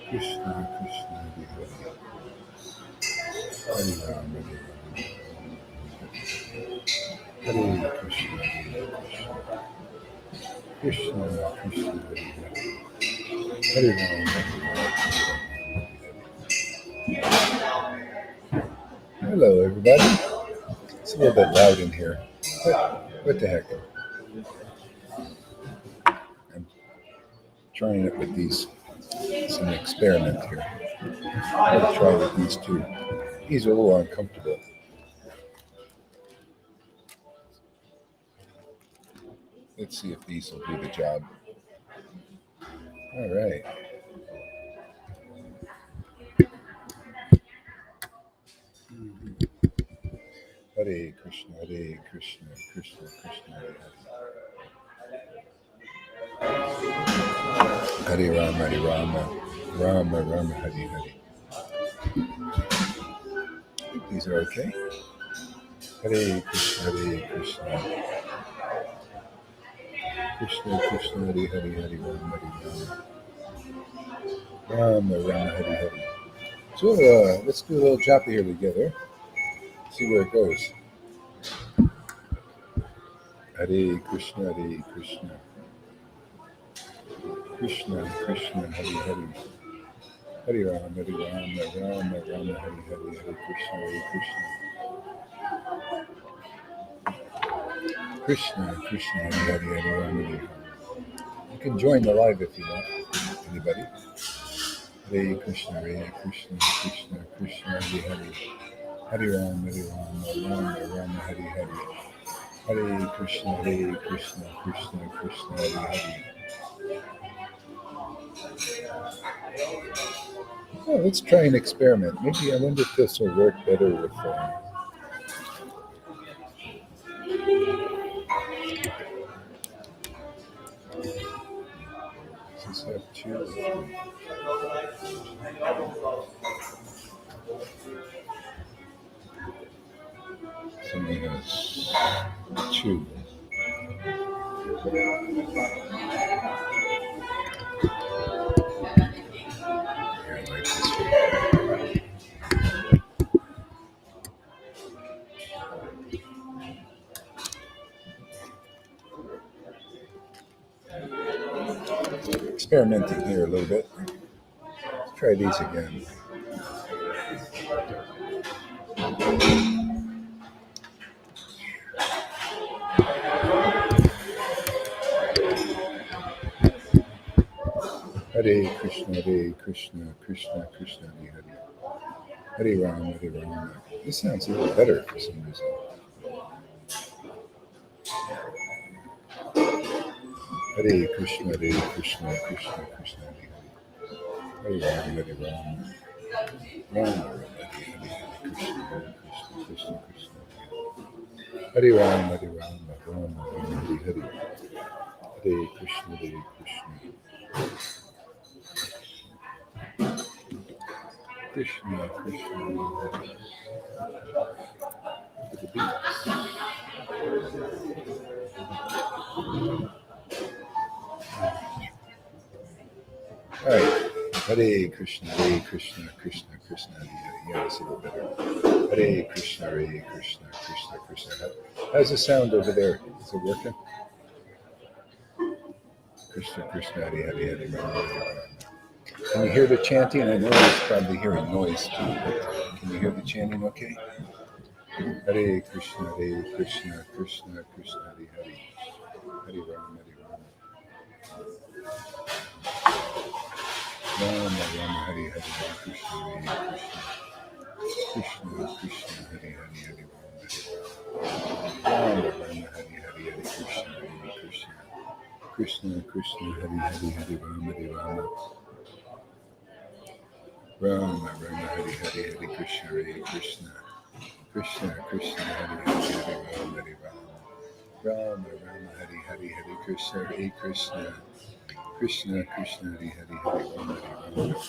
Krishna, Krishna, Hare Ram, Hare Krishna, Krishna, Krishna, Hare Ram, Hello, everybody. It's a little bit loud in here. What the heck? I'm trying it with these. It's an experiment here. I'm going to try with these two. These are a little uncomfortable. Let's see if these will do the job. All right. Hare Krishna, Hare Krishna, Krishna Krishna, Hare Hare. Hare Rama, Hare Rama, Rama Rama, Hare Hare. I think these are okay. Hare Krishna, Hare Krishna, Krishna Krishna, Hare Hare, Hare Rama, Hare Rama, Rama Rama, Hare Hare. So let's do a little japa here together. See where it goes. Hare Krishna, Hare Krishna, Krishna Krishna, Hare Hare. Hare Rama, Hare Rama, Rama Rama, Hare Hare, Hare Krishna, Hare Krishna. Krishna Krishna, Hare Hare, Hare Rama, Hare Rama. You can join the live if you want. Anybody? Hare Krishna, Hare Krishna, Krishna Krishna, Hare Hare. Hare Rama, Rama Rama, Hare Hare. Hare Krishna, Krishna Krishna, Hare Hare. Oh, let's try an experiment. Maybe I wonder if this will work better with. Does this have two? Something has two. I like this one. Experimenting here a little bit. Let's try these again. Hare Krishna, Krishna Krishna, Hare Hare. Hare Rama, Hare Rama. This sounds a little better for some reason. Hare Krishna, Krishna Krishna, Hare Hare. Hare Rama, Hare Rama. Rama Rama, Hare Hare. Krishna Krishna, Krishna. Hare Rama, Hare Rama. Rama Rama, Hare Hare. Hare Krishna, Krishna. Krishna Krishna. Look at the beats. All right. Hare Krishna, Krishna Krishna, Hare Hare. Yeah, it's a little better. Hare Krishna, Krishna Krishna. How's the sound over there? Is it working? Krishna Krishna, Hare Hare, Hare Rama, Hare Rama. Can you hear the chanting? I know it's probably hearing noise too, but can you hear the chanting okay? Hare Krishna, Krishna Krishna, Hare Hare. Hare Rama, Hare Rama. Rama Rama, Hare Hare, Hare Krishna, Krishna. Krishna Krishna, Hare Hare, Hare Rama, Hare Rama. Rama Rama, Hare Hare, Hare Krishna, Krishna. Krishna Krishna, Hare Hare, Hare Rama, Hare Rama. Rama Rama, Hare Hare, Hare Krishna, Krishna. Krishna Krishna, Hare Hare, Hare Rama, Hare Rama. Rama Rama, Hare Hare, Hare Krishna, Krishna. Krishna Krishna, Hare Hare, Hare Rama, Hare Rama. Rama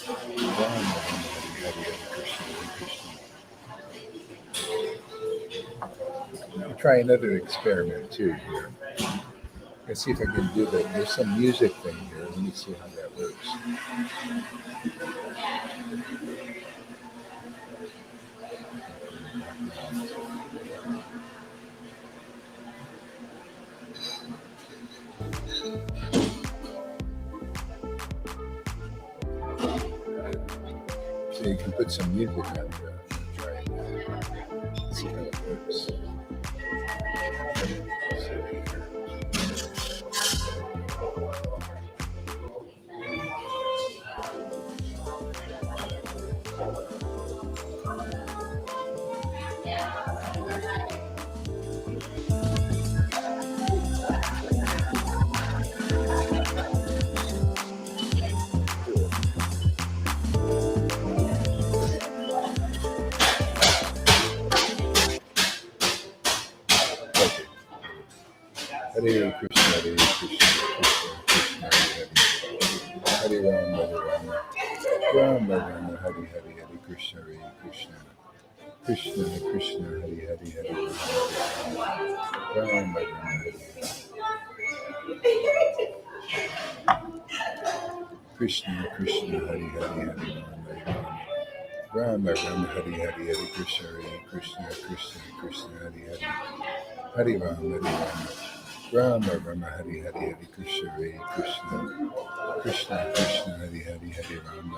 Rama, Hare Hare, Hare Krishna, Krishna. I'll try another experiment too here. Let's see if I can do that. There's some music thing here. Let me see how that works. So you can put some music on there. Try it. See how it works. Okay. Hare Krishna, Hare Krishna, Krishna Krishna, Hare Ram, Hare Ram, Ram Ram, Hare Hare, Hare Krishna, Hare Krishna, Krishna Krishna, Hare Hare, Hare Ram, Ram Hare Hare, Krishna Krishna, Hare Hare, Hare Ram, Ram Hare Hare, Hare Krishna, Hare Krishna, Krishna Krishna, Hare Hare, Hare Ram, Ram Hare Hare, Hare Krishna, Hare Krishna, Krishna Krishna, Hare Hare, Hare Ram,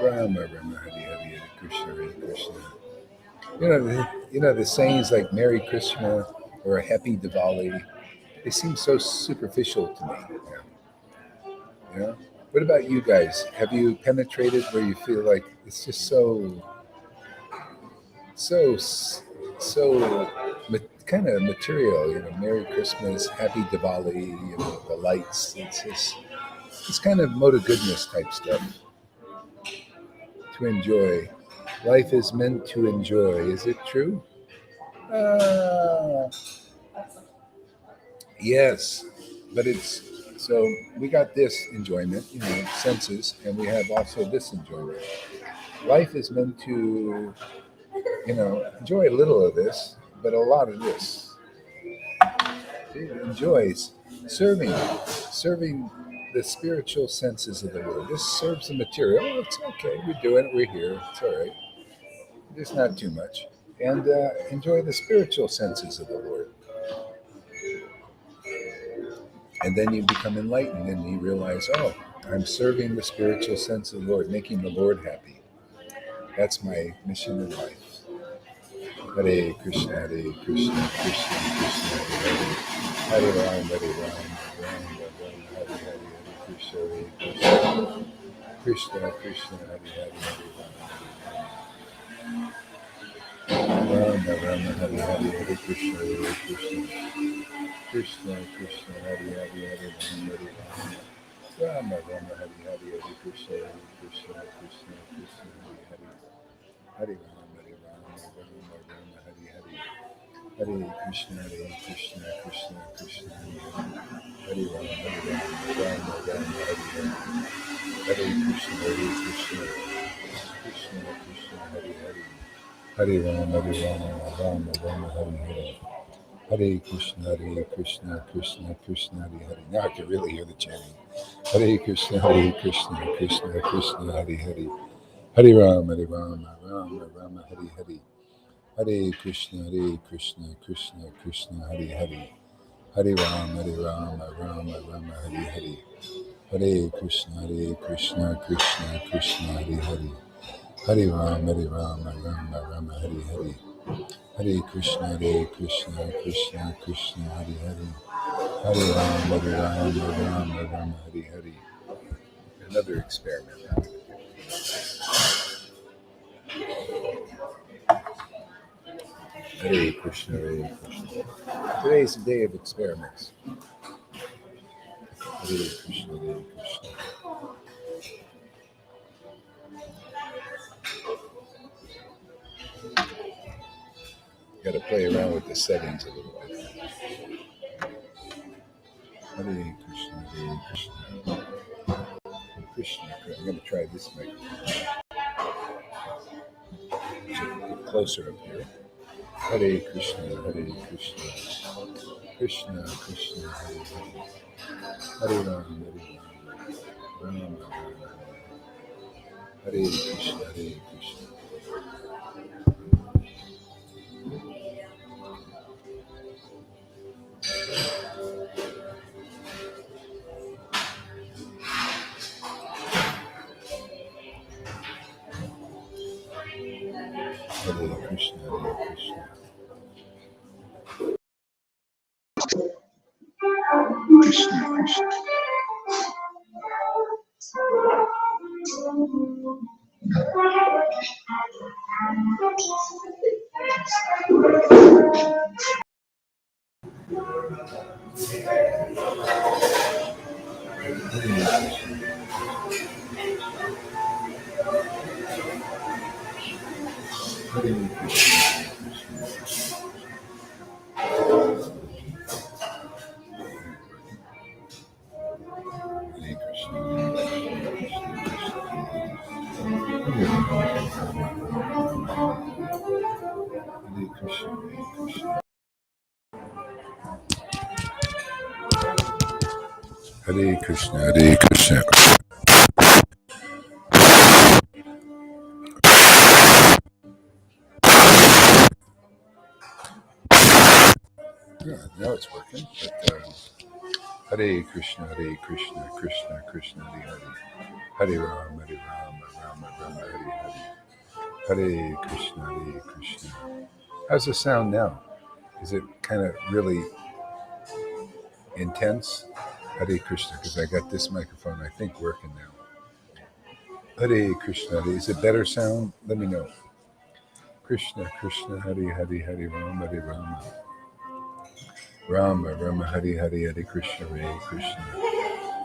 Ram Hare Hare, Hare Krishna, Hare Krishna. The sayings like Merry Christmas or a Happy Diwali, they seem so superficial to me. Yeah. What about you guys? Have you penetrated where you feel like it's just kind of material? Merry Christmas, Happy Diwali, the lights. It's kind of mode of goodness type stuff to enjoy. Life is meant to enjoy. Is it true? Yes, but it's so we got this enjoyment, senses, and we have also this enjoyment. Life is meant to, enjoy a little of this, but a lot of this. It enjoys serving the spiritual senses of the world. This serves the material. Oh, it's okay. We're doing it. We're here. It's all right. There's not too much. And enjoy the spiritual senses of the Lord. And then you become enlightened and you realize, oh, I'm serving the spiritual sense of the Lord, making the Lord happy. That's my mission in life. Hare Krishna, Hare Krishna, Krishna Krishna, Hare Hare, Hare Ram, Hare Ram, Ram Ram, Hare Hare, Hare Krishna, Hare Krishna, Krishna Krishna, Hare Hare, Hare Ram, Ram Hare Hare, Hare Krishna, Hare Krishna, Krishna Krishna, Hare Hare, Hare Ram, Hare Ram, Hare Hare, Hare Krishna, Krishna Krishna, Krishna Hare Hare, Hare Ram, Hare Ram, Ram Hare Hare, Hare Krishna, Krishna Krishna, Hare Ram, Ram Hare Hare, Hare Krishna, Krishna Krishna, Hare Hare, Hare Ram, Ram Hare Hare, Hare Krishna, Krishna Krishna, Hare Hare. Now I can really hear the chanting. Hare Krishna, Krishna Krishna, Hare Hare, Hare Ram, Ram Hare Hare, Hare Krishna, Krishna Krishna, Hare Hare, Hare Ram, Ram Hare Hare, Hare Krishna, Krishna Krishna, Hare Hare, Hare Ram, Ram Hare Hare, Hare Krishna, Krishna Krishna, Hare Hare, Hare Ram, Ram Hare Hare. Another experiment. Hare Krishna, Hare Krishna. Today is a day of experiments. Hare Krishna, Hare Krishna. Got to play around with the settings a little bit. Hare Krishna, Hare Krishna. Krishna, I'm going to try this microphone. Get closer up here. Hare Krishna, Hare Krishna. Krishna Krishna, Hare Hare. Hare Ram, Rama, Hare Krishna, Hare Krishna. Hare Krishna, Hare Krishna. Krishna, Krishna. Hare Krishna, Hare Krishna. Yeah, now it's working. But, Hare Krishna, Hare Krishna, Krishna Krishna, Hare Hare. Hare Rama, Hare Rama, Rama Rama, Hare Hare. Hare Krishna, Hare Krishna. How's the sound now? Is it kind of really intense? Hare Krishna, because I got this microphone, I think, working now. Hare Krishna, Hare. Is it better sound? Let me know. Krishna, Krishna, Hare Hare, Hare Rama, Hare Rama. Rama, Rama, Hare Hare, Hare Krishna, Hare Krishna.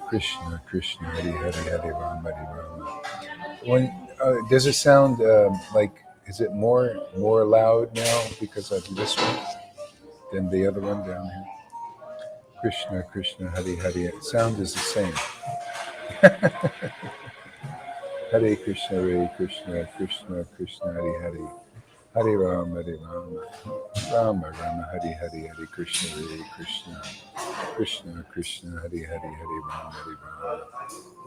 Krishna, Krishna, Hare Hare, Hare Rama, Hare Rama. When does it sound like? Is it more loud now because of this one than the other one down here? Krishna, Krishna, Hare Hare. Sound is the same. Hare Krishna, Hare Krishna, Krishna Krishna, Hare Hare. Hare Rama, Hare Rama. Rama, Rama, Hare Hare, Hare Krishna, Hare Krishna. Krishna, Krishna, Hare Hare, Hare Rama, Hare Rama.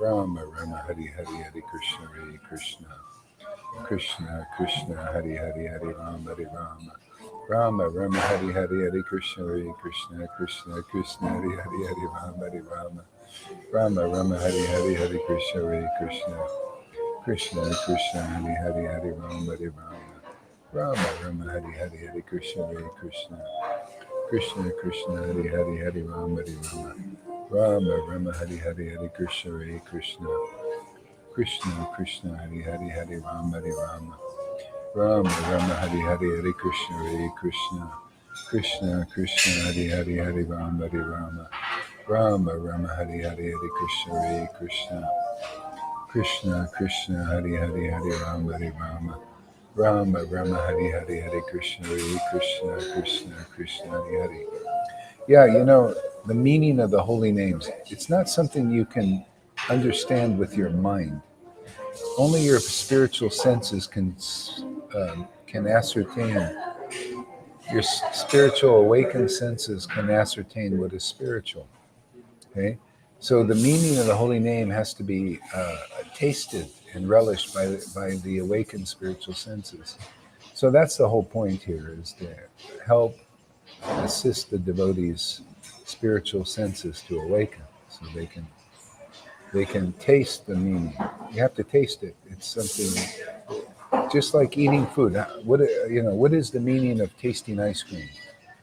Rama, Rama, Hare Hare, Hare Krishna, Hare Krishna. Krishna, Krishna, Hare Hare, Hare Rama, Hare Rama. Rama, Rama, Hare Hare, Hare Krishna, Hare Krishna. Krishna, Krishna, Hare Hare, Hare Rama, Hare Rama. Rama, Rama, Hare Hare, Hare Krishna, Hare Krishna. Krishna, Krishna, Hare Hare, Hare Rama, Hare Rama. Rama, Rama, Hare Hare, Hare Krishna, Hare Krishna. Krishna, Krishna, Hare Hare, Hare Rama, Hare Rama. Rama, Rama, Hare Hare, Hare Krishna, Hare Krishna. Krishna, Krishna, Hare Hare, Hare Rama, Hare Rama. Rama, Rama, Hare Hare, Hare Krishna, Hare Krishna. Krishna, Krishna, Hare Hare, Hare Rama, Hare Rama. Rama, Rama, Hare Hare, Hare Krishna, Hare Krishna. Krishna, Krishna, Hare Hare, Hare Rama, Hare Rama. Rama, Rama, Hare Hare, Hare Krishna, Hare Krishna. Krishna, Krishna, Hare Hare. Yeah, the meaning of the holy names, it's not something you can understand with your mind. Only your spiritual senses can ascertain. Your spiritual awakened senses can ascertain what is spiritual. Okay, so the meaning of the holy name has to be tasted and relished by the awakened spiritual senses. So that's the whole point here, is to help assist the devotees' spiritual senses to awaken, so they can taste the meaning. You have to taste it. It's something just like eating food. What is the meaning of tasting ice cream?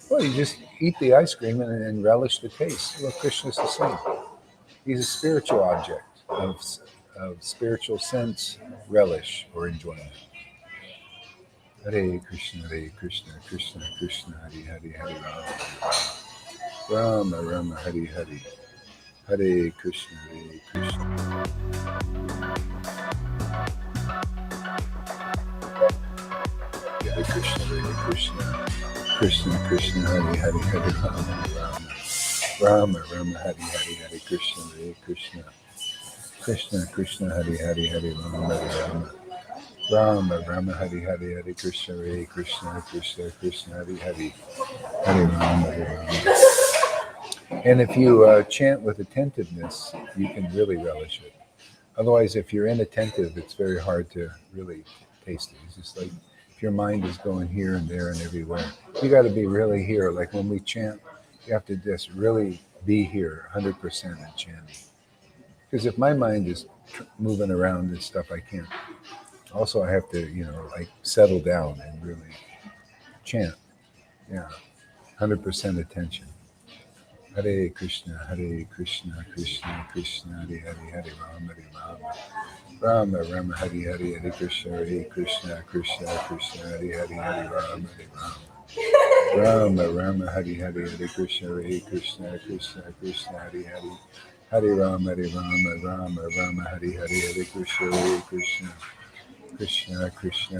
Well, you just eat the ice cream and relish the taste. Well, Krishna's the same. He's a spiritual object of spiritual sense relish or enjoyment. Hare Krishna, Hare Krishna, Krishna Krishna, Hare Hare, Hare Rama, Rama Rama, Hare Hare. Hare Krishna, Hare Krishna. Hare Krishna, Hare Krishna, Krishna Krishna, Hare Hare, Hare Rama, Rama Rama, Hare Hare, Hare Krishna, Hare Krishna. Krishna Krishna, Hare Hare, Hare Rama, Hare Rama. Rama Rama, Hare Hare, Hare Krishna, Hare Krishna. Krishna Krishna, Hare Hare, Hare Rama, Hare Rama. And if you chant with attentiveness, you can really relish it. Otherwise, if you're inattentive, it's very hard to really taste it. It's just like if your mind is going here and there and everywhere, you got to be really here. Like when we chant, you have to just really be here 100% in chanting. Because if my mind is moving around and stuff, I can't. Also, I have to, like settle down and really chant. Yeah, 100% attention. Hare Krishna, Krishna Krishna, Hare Hare, Hare Rama, Hare Rama, Rama Rama, Hare Hare, Hare Krishna, Krishna Krishna, Hare Hare, Hare Rama, Hare Rama, Rama Rama, Hare Hare, Hare Krishna, Krishna Hare Hare, Hare Rama, Hare Rama, Rama Rama, Hare Hare, Hare Krishna, Krishna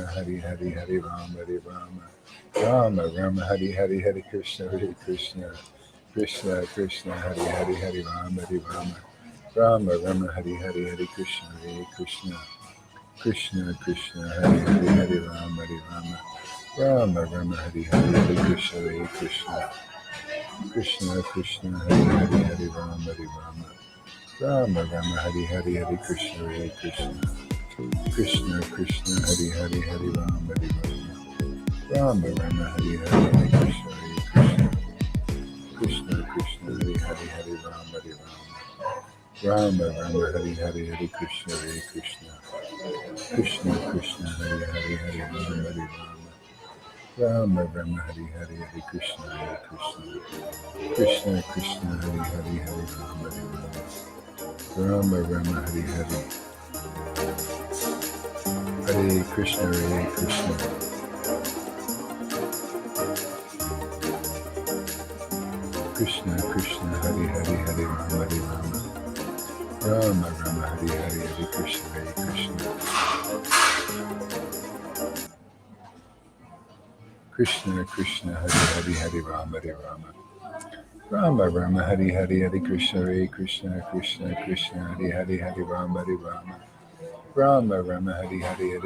Hare Hare, Hare Rama, Hare Rama, Rama Rama, Hare Hare, Hare Krishna, Krishna Hare Hare, Hare Rama, Hare Rama, Rama Rama, Hare Hare, Hare Krishna, Krishna Hare Hare, Hare Rama, Hare Rama, Rama Rama, Hare Hare, Hare Krishna, Krishna Hare Hare, Hare Rama, Hare Rama, Rama Rama, Hare Hare, Hare Krishna, Krishna Hare Hare, Hare Rama, Hare Rama, Rama Rama, Hare Hare, Hare Krishna, Hare Hare, Hare Rama, Hare Rama, Rama Rama, Hare Hare, Hare Krishna, Krishna Hare Hare, Hare Rama, Hare Rama, Rama Rama, Hare Hare, Hare Krishna, Krishna Hare Hare, Hare Rama, Hare Rama, Rama Rama, Hare Hare, Hare Krishna, Hare Krishna, Krishna Hare Hare, Hare Rama, Hare Rama, Rama Rama, Hare Hare, Hare Krishna, Krishna Hare Hare, Hare Rama, Hare Rama, Rama Rama, Hare Hare, Hare Krishna, Krishna Hare Hare, Hare Rama, Hare Rama, Rama Rama, Hare Hare, Hare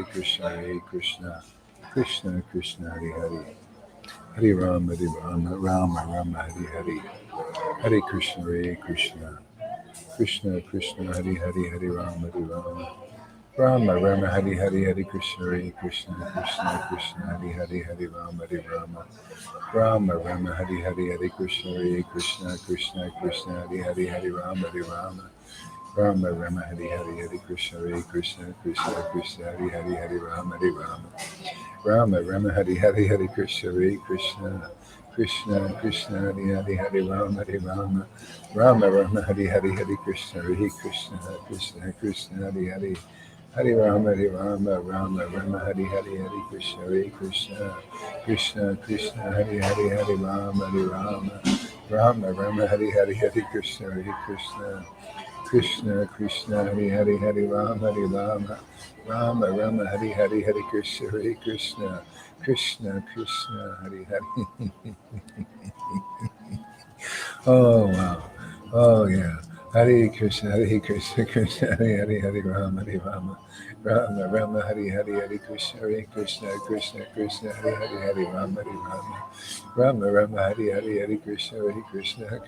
Krishna, Krishna Hare Hare, Hare Rama, Hare Rama, Rama Rama, Hare Hare, Hare Krishna, Krishna Hare Hare, Hare Rama, Hare Rama, Rama Rama, Hare Hare, Hare Krishna, Krishna Hare Hare, Hare Rama, Hare Rama, Rama Rama, Hare Hare, Hare Krishna, Krishna Hare Hare, Hare Rama, Hare Rama, Rama Rama, Hare Hare, Hare Krishna, Krishna Hare Hare, Hare Rama, Hare Rama, Rama Rama, Hare Hare, Hare Krishna, Krishna Hare Hare, Hare Rama, Hare Rama, Rama Rama, Hare Hare, Hare Krishna, Krishna Hare Hare, Hare Rama, Hare Rama, Rama Rama, Hare Hare, Hare Krishna, Krishna Hare Hare, Hare Rama, Hare Rama, Rama Rama, Hare Hare, Hare Krishna, Hare Hare, Hare Rama, Hare Rama, Rama Rama, Hare Hare, Hare Krishna, Krishna Hare Hare. Oh wow. Oh yeah. Hare Krishna, Krishna Hare Hare, Hare Rama, Hare Rama, Rama Rama, Hare Hare, Hare Krishna, Krishna Hare Hare, Hare Rama, Hare Rama, Rama Rama, Hare Hare, Hare Krishna, Krishna Hare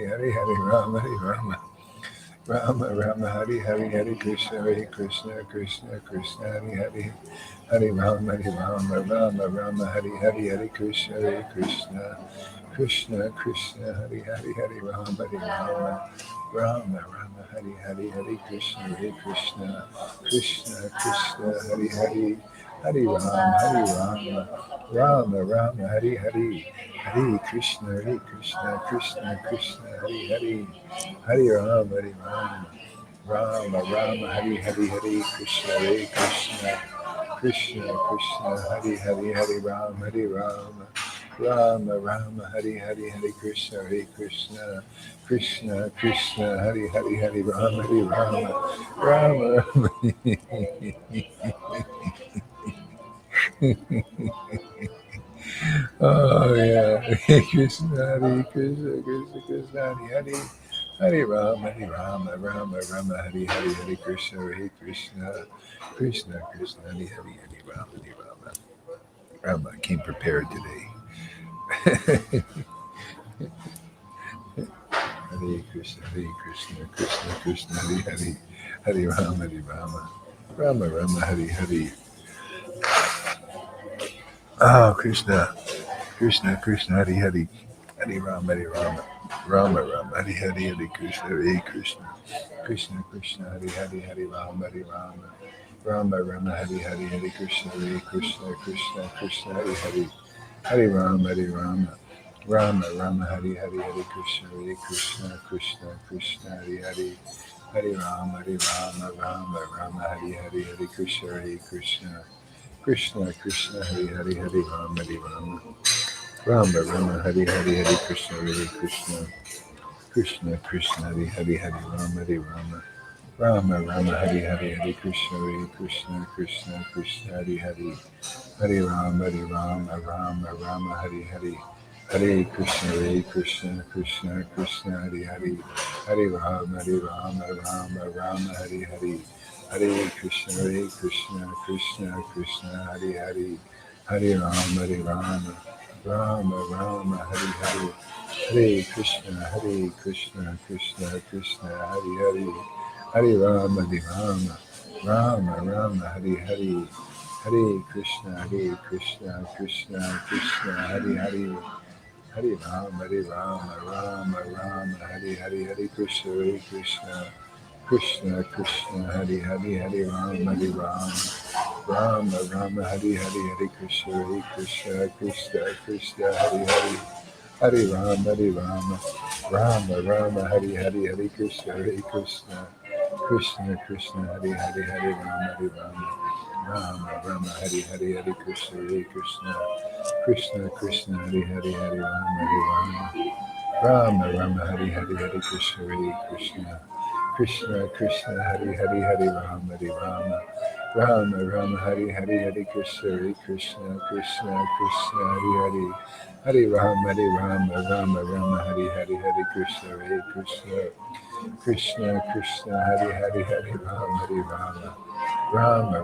Hare, Hare Rama, Hare Rama, Rama Rama, Hare Hare, Hare Krishna, Krishna Hare Hare, Hare Rama, Hare Rama, Rama Rama, Hare Hare, Hare Krishna, Hare Hare, Hare Rama, Hare Rama, Rama Rama, Hare Hare, Hare Krishna, Krishna Hare Hare, Hare Rama, Rama Rama, Hare Hare, Hare Krishna, Krishna Hare Hare, Hare Rama, Hare Rama, Rama Rama, Hare Hare, Hare Krishna, Krishna Hare Hare, Hare Rama, Hare Rama, Rama Rama, Hare Hare, Hare Krishna, Krishna Hare Hare, Hare Rama, Hare Rama, Rama Rama. Oh yeah, Hare Krishna, Krishna Hare Hare, Hare Rama, Rama Rama, Hare Hare, Hare Krishna, Krishna Hare Hare, Hare Rama, Hare Rama. Rama came prepared today. Hare Krishna, Krishna Krishna, Hare Hare, Hare Rama, Rama Rama, Hare Hare. Oh, Krishna, Krishna, Hare Hare, Hare Rama, Rama, Hare Hare, Hare Krishna, Krishna, Hare Hare, Hare Rama, Rama, Hare Hare, Hare Krishna, Krishna, Hare Hare, Hare Rama, Rama, Hare Hare, Hare Krishna, Krishna, Hare Hare, Hare Rama, Rama, Hare Hare, Hare Krishna, Krishna, Hare Hare, Hare Rama, Hare Hare, Hare Krishna, Krishna, Hare Hare, Hare Rama, Hare Hare, Hare Krishna, Hare Hare, Hare Rama, Hare Hare, Hare Krishna, Hare Hare, Hare Rama, Hare Hare, Hare Krishna, Hare Hare, Hare Rama, Hare Hare, Hare Krishna, Hare Hare, Hare Rama, Hare Hare, Hare Krishna, Hare Hare, Hare Rama, Hare Hare, Hare Krishna, Hare Hare, Hare Rama, Hare Hare, Hare Krishna, Hare Hare, Hare Rama, Hare Hare, Hare Krishna, Hare Hare, Hare Rama, Hare Hare, Hare Krishna, Hare Hare, Hare Rama, Hare Hare, Hare Krishna, Hare Hare, Hare Rama, Hare Hare, Hare Krishna, Hare Hare, Hare Rama, Hare Hare, Hare Krishna, Hare Hare, Hare Rama,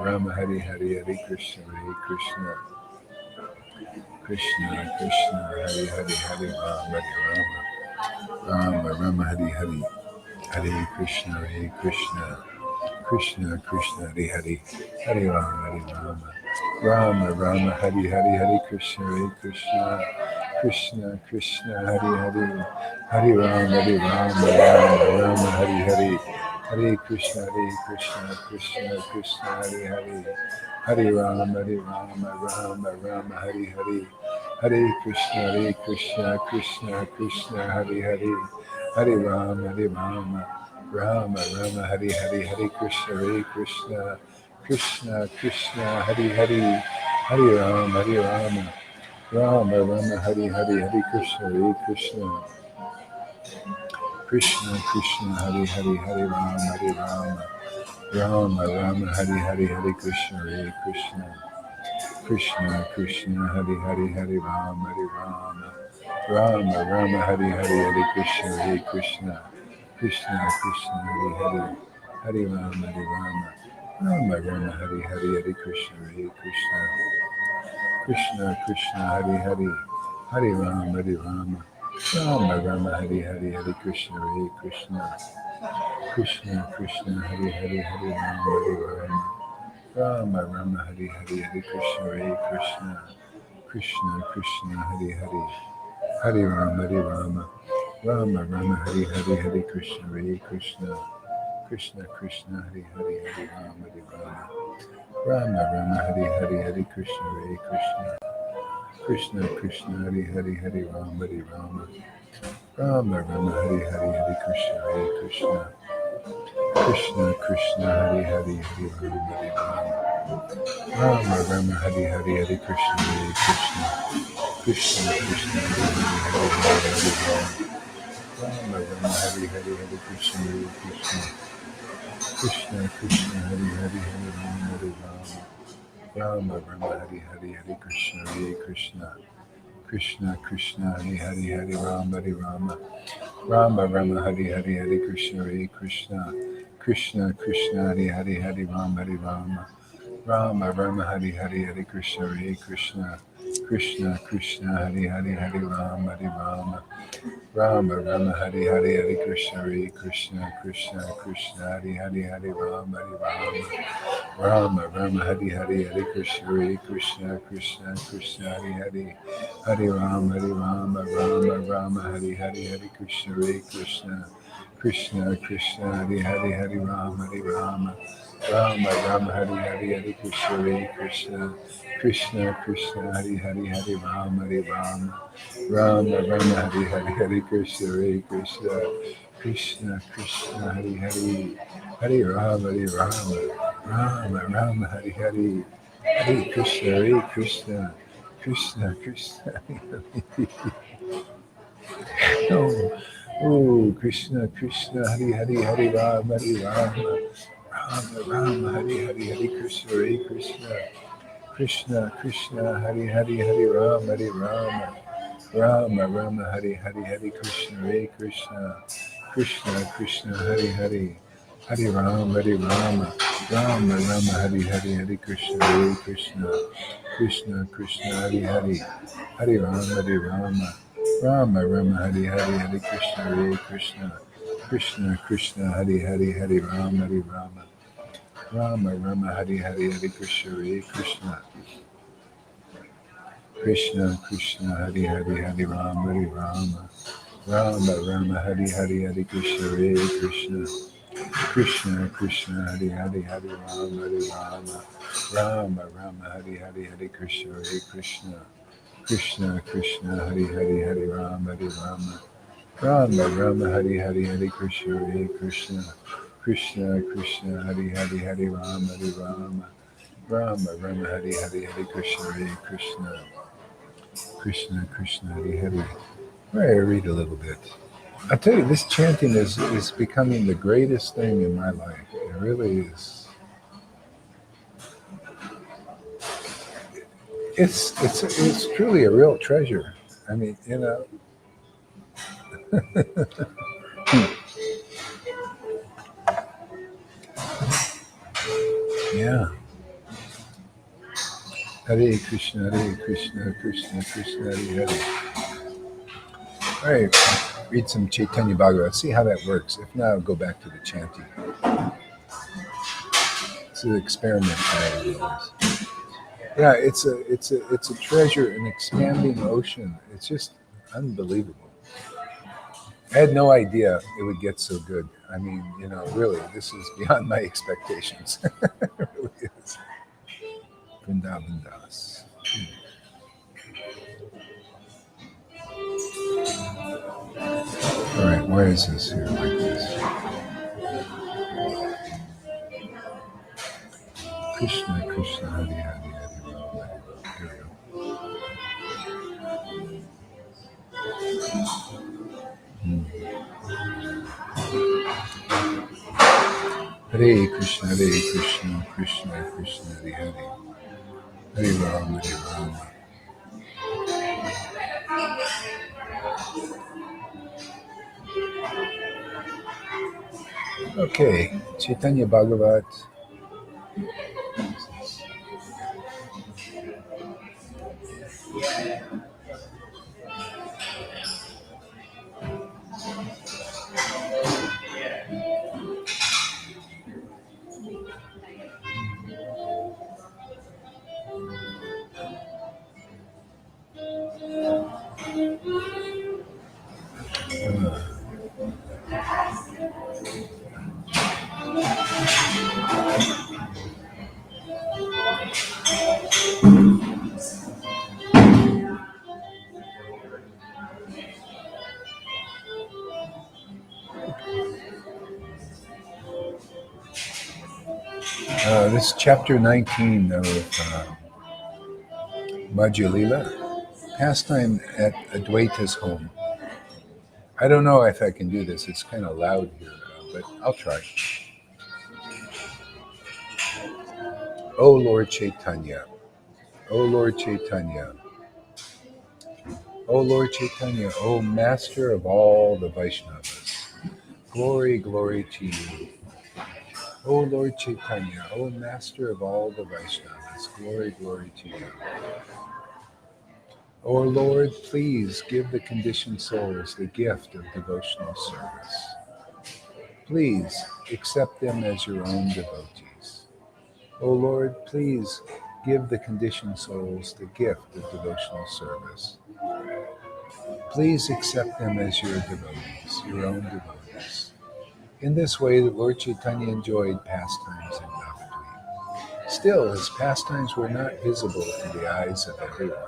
Hare Hare, Hare Krishna, Hare Hare, Hare Rama, Hare Hare, Hare Krishna, Krishna, Hare Hare, Hare Rama, Hare Hare, Hare Krishna, Krishna, Hare Hare, Hare Rama, Hare Hare, Hare Krishna, Hare Hare, Hare Rama, Hare Hare, Hare Krishna, Hare Hare, Hare Rama, Hare Hare, Hare Krishna, Hare Hare, Hare Rama, Hare Hare, Hare Krishna, Hare Hare, Hare Rama, Hare Hare, Hare Krishna, Hare Hare, Hare Rama, Hare Hare, Hare Krishna, Hare Hare, Hare Rama, Hare Hare, Hare Krishna, Hare Hare, Hare Rama, Hare Hare, Hare Krishna, Hare Hare, Hare Rama, Hare Hare, Hare Krishna, Hare Hare, Hare Rama, Hare Hare, Hare Krishna, Hare Hare, Hare Rama, Hare Hare, Hare Krishna, Hare Hare, Hare Rama, Hare Hare, Hare Krishna, Hare Hare, Rama, Hare Hare, Hare Krishna, Rama, Hare Hare, Hare Krishna, Hare Hare, Hare Rama, Hare Hare, Hare Krishna, Hare Hare, Hare Rama, Hare Hare, Hare Krishna, Hare Hare, Hare Rama, Rama, Hare Hare, Hare Krishna, Krishna Krishna Hare Hare Hare Rama Rama Rama Hare Hare Hare Krishna Krishna Krishna Krishna Hare Hare Hare Rama Rama Rama Hare Hare Hare Krishna Krishna Krishna Krishna Hare Hare Hare Rama Rama Rama Hare Hare Hare Krishna Krishna Krishna Krishna Hare Hare Hare Rama Rama Rama Hare Hare Hare Krishna Krishna Krishna Krishna Hare Hare Hare Rama Rama Rama Hare Hare Hare Krishna Krishna Krishna Krishna Hare Hare Hare Rama Rama Rama Hare Hare Hare Krishna Krishna Krishna Oh, oh Krishna Krishna Hare Hare Hare Rama Rama Rama Hare Hare Hare Krishna Krishna Krishna Hare Hare Hare Rama Rama Rama Hare Hare Hare Krishna Krishna Krishna Hare Hare Hare Rama Rama Rama Hare Hare Hare Krishna Krishna Krishna Hare Hare Hare Rama Rama Rama Hare Hare Hare Krishna Krishna Krishna Hare Hare Hare Rama Rama Rama Hare Hare Hare Krishna Krishna Krishna Hare Hare Hare Rama Rama Rama Hare Hare Hare Krishna Krishna Krishna Hare Hare Hare Rama Rama Hare Hare Hare Krishna Krishna Krishna Hare Hare Hare Rama Rama Hare Hare Hare Krishna Krishna Krishna Hare Hare Hare Rama Rama Rama Hare Hare Hare Krishna Krishna Krishna Hare Hare. All right, I read a little bit. I tell you, this chanting is becoming the greatest thing in my life. It really is. It's truly a real treasure. I mean, yeah. Hare Krishna, Krishna Krishna, Hare Hare. All right, read some Chaitanya Bhagavad. See how that works. If not, I'll go back to the chanting. It's an experiment. Yeah, it's a treasure, an expanding ocean. It's just unbelievable. I had no idea it would get so good. I mean, really, this is beyond my expectations. It really is. Vrindavan Das. All right, why is this here like this? Krishna, Krishna, Hare Hare, Hare Rama. Here we go. Hare Krishna, Krishna Krishna, Hare Hare, Hare Rama, Hare Rama. Okay, Chaitanya Bhagavat. This is chapter 19 of Madhya Lila, pastime at Advaita's home. I don't know if I can do this. It's kind of loud here, but I'll try. O Lord Chaitanya, O Lord Chaitanya, O Lord Chaitanya, O Master of all the Vaishnavas, glory, glory to you. O Lord Chaitanya, O Master of all the Vaishnavas, glory, glory to you. O Lord, please give the conditioned souls the gift of devotional service. Please accept them as your own devotees. O Lord, please give the conditioned souls the gift of devotional service. Please accept them as your devotees, your own devotees. In this way, the Lord Chaitanya enjoyed pastimes in Navadvip. Still, his pastimes were not visible to the eyes of everyone.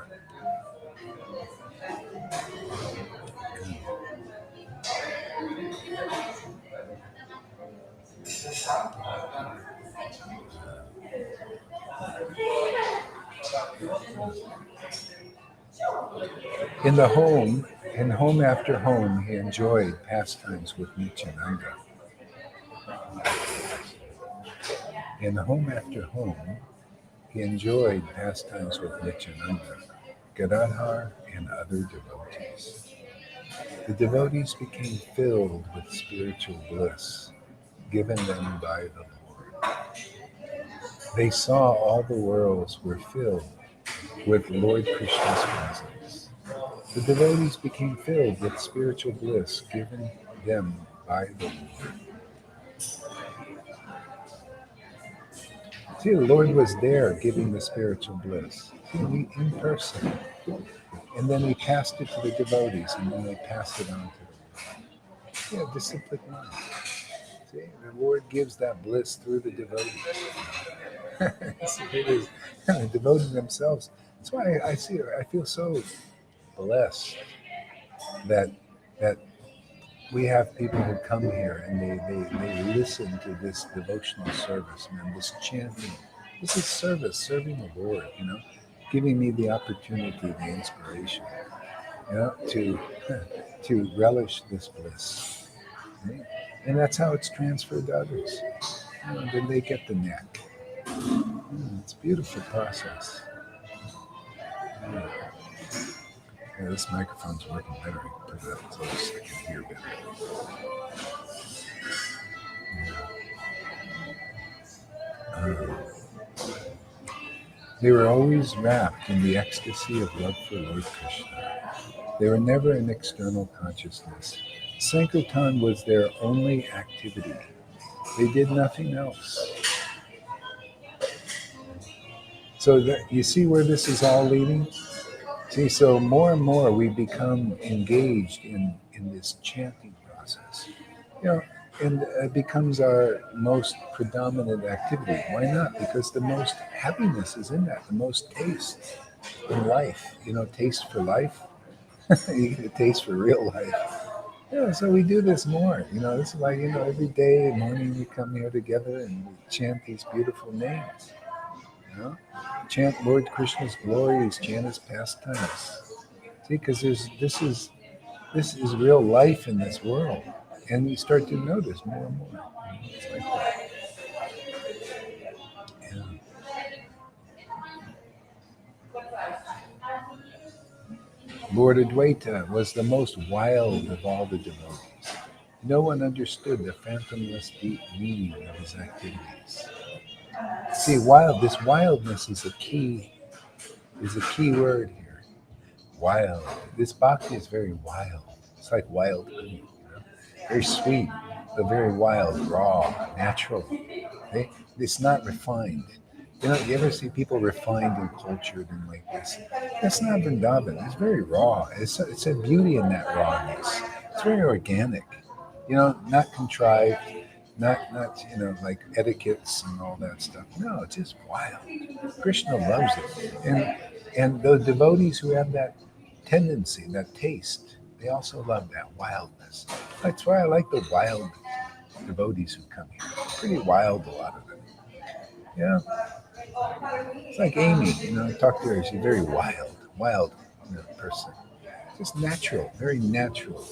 In the home, in home after home, he enjoyed pastimes with Nityananda. In home after home, he enjoyed pastimes with Nityananda, Gadadhar, and other devotees. The devotees became filled with spiritual bliss given them by the Lord. They saw all the worlds were filled with Lord Krishna's presence. The devotees became filled with spiritual bliss given them by the Lord. See, the Lord was there giving the spiritual bliss in person. And then he passed it to the devotees, and then they passed it on to the Lord. Yeah, disciplined mind. See, the Lord gives that bliss through the devotees. So it is the devotees themselves. That's why I feel so blessed that that we have people who come here and they listen to this devotional service, man, this chanting. This is service, serving the Lord, giving me the opportunity, the inspiration, to to relish this bliss. Right? And that's how it's transferred to others. And then they get the knack. It's a beautiful process. Yeah, this microphone's working better. I can put it up close so I can hear better. They were always wrapped in the ecstasy of love for Lord Krishna. They were never in external consciousness. Sankirtan was their only activity. They did nothing else. So you see where this is all leading? See, so more and more we become engaged in this chanting process. And it becomes our most predominant activity. Why not? Because the most happiness is in that, the most taste in life. Taste for life. You get a taste for real life. Yeah, so we do this more. This is like, every day, morning we come here together and we chant these beautiful names. Chant Lord Krishna's glories, chant his pastimes. See, because this is real life in this world. And you start to notice more and more. It's like that. Yeah. Lord Adwaita was the most wild of all the devotees. No one understood the phantomless deep meaning of his activities. See, this wildness is a key word here. Wild. This bhakti is very wild. It's like wild honey. Very sweet, but very wild, raw, natural. It's not refined. You ever see people refined and cultured and like this? That's not Vrindavan. It's very raw. It's a beauty in that rawness. It's very organic. Not contrived, not like etiquettes and all that stuff. No, it's just wild. Krishna loves it, and the devotees who have that tendency, that taste, they also love that wildness. That's why I like the wild devotees who come here. Pretty wild, a lot of them. Yeah, it's like Amy. I talked to her. She's very wild person. Just natural, very natural.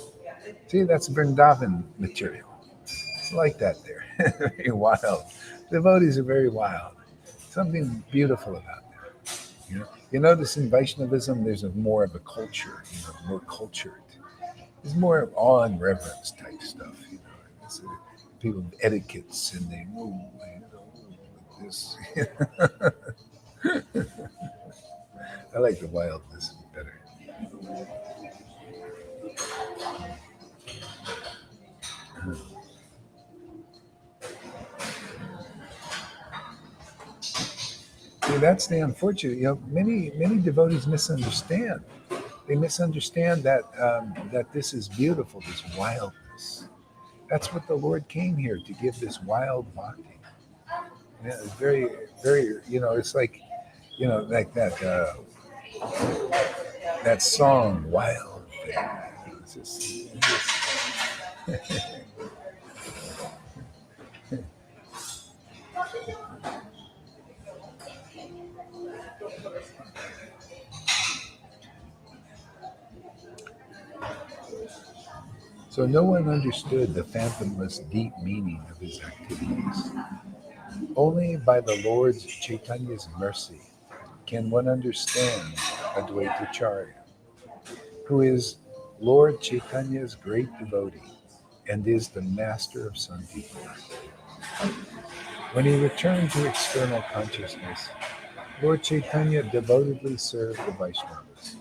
See, that's Vrindavan material. It's like that there. Very wild. Devotees are very wild. Something beautiful about that. You notice in Vaishnavism, there's more of a culture. More cultured. There's more of awe and reverence type stuff. It's, people have etiquettes and they move. Like this. I like the wildness better. See, that's the unfortunate. Many devotees misunderstand. They misunderstand that this is beautiful, this wildness. That's what the Lord came here to give, this wild bhakti. Yeah, it's very, very. It's like, like that song, "Wild Thing." It's just so no one understood the fathomless deep meaning of his activities. Only by the Lord Chaitanya's mercy can one understand Advaita Acharya, who is Lord Chaitanya's great devotee and is the master of some people. When he returned to external consciousness, Lord Chaitanya devotedly served the Vaishnavas.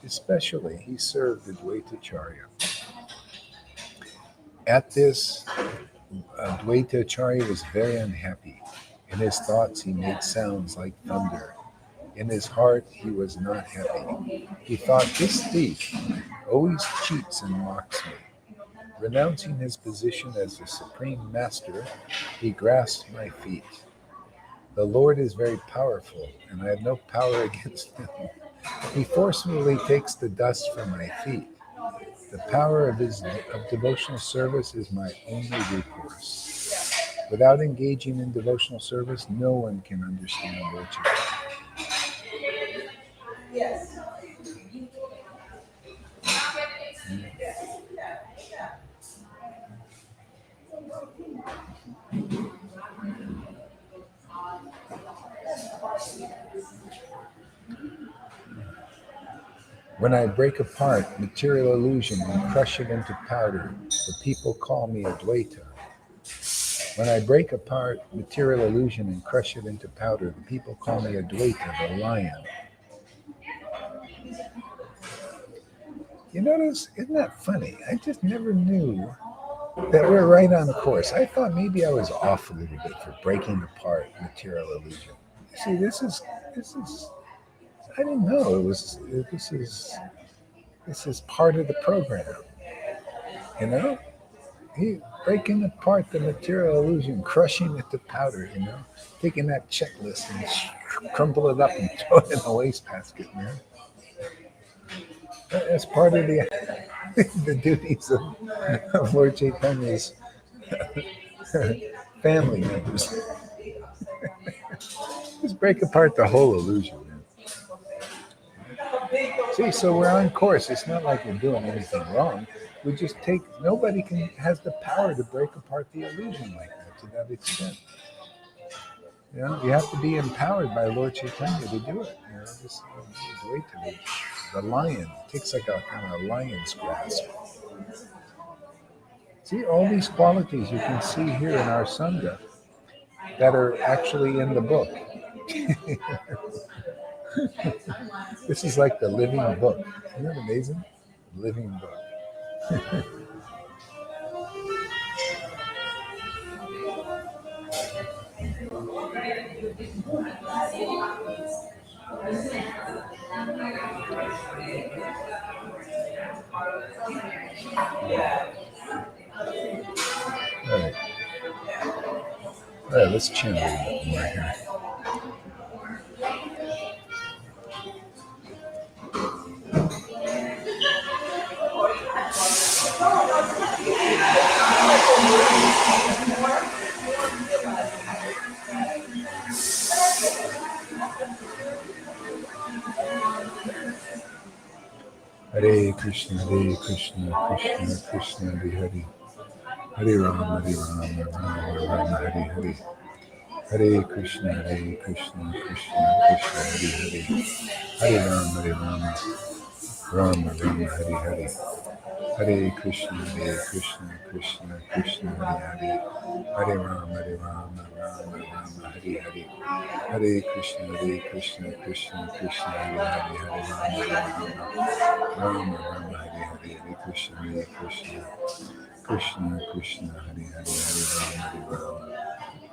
Especially, he served Advaita Acharya. At this, Advaita Acharya was very unhappy. In his thoughts, he made sounds like thunder. In his heart, he was not happy. He thought, this thief always cheats and mocks me. Renouncing his position as the supreme master, he grasped my feet. The Lord is very powerful, and I have no power against him. He forcefully takes the dust from my feet. The power of devotional service is my only recourse. Without engaging in devotional service, no one can understand Lord Chaitanya. When I break apart material illusion and crush it into powder, the people call me Advaita. When I break apart material illusion and crush it into powder, the people call me Advaita, the lion. You notice, isn't that funny? I just never knew that we're right on course. I thought maybe I was off a little bit for breaking apart material illusion. See, this is. I didn't know it was. This is part of the program. You know, he breaking apart the material illusion, crushing it to powder. Taking that checklist and crumple it up and throw it in a wastebasket. That's part of the the duties of Lord Chaitanya's family members. Just break apart the whole illusion. See, so we're on course. It's not like we're doing anything wrong. We just nobody has the power to break apart the illusion like that to that extent. You have to be empowered by Lord Chaitanya to do it. This is great to me. The lion takes like a kind of lion's grasp. See, all these qualities you can see here in our Sangha that are actually in the book. This is like the living book. Isn't that amazing? Living book. All right. All right, let's chant a little bit more here. Hare Krishna, Krishna Krishna, Hare Hare. Hare Rama, Rama Rama, Hare Hare. Hare Krishna, Krishna Krishna, Hare Hare. Hare Rama, Rama Rama, Hare Hare. Hare Krishna, Krishna Krishna, Hare Hare. Hare Rama, Rama Hare Hare. Hare Krishna, Krishna Krishna, Hare Hare. Hare Rama, Rama Hare Hare. Hare Krishna, Krishna Krishna, Hare Hare. Hare Rama, Rama.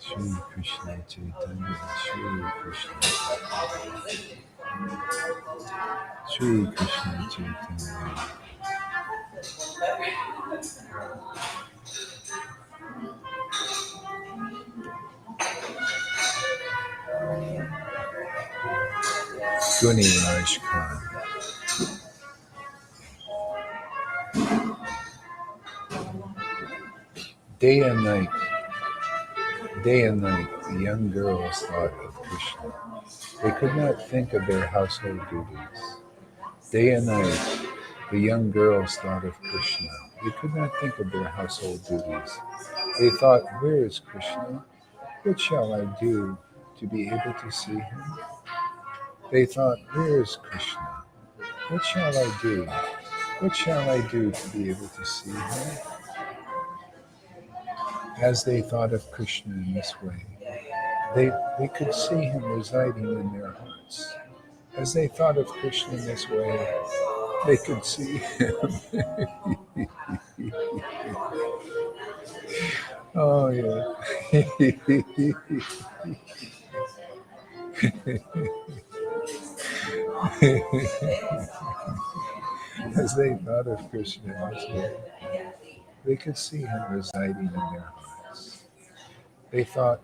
Shri Krishna Chaitanya, Shri Krishna, Shri Krishna Chaitanya. Guni Raj Khan. Day and night, the young girls thought of Krishna. They could not think of their household duties. Day and night, the young girls thought of Krishna. They could not think of their household duties. They thought, where is Krishna? What shall I do to be able to see him? They thought, where is Krishna? What shall I do? What shall I do to be able to see him? As they thought of Krishna in this way, they could see him residing in their hearts. As they thought of Krishna in this way, they could see him. Oh, yeah. As they thought of Krishna in this way, they could see him residing in their hearts. They thought,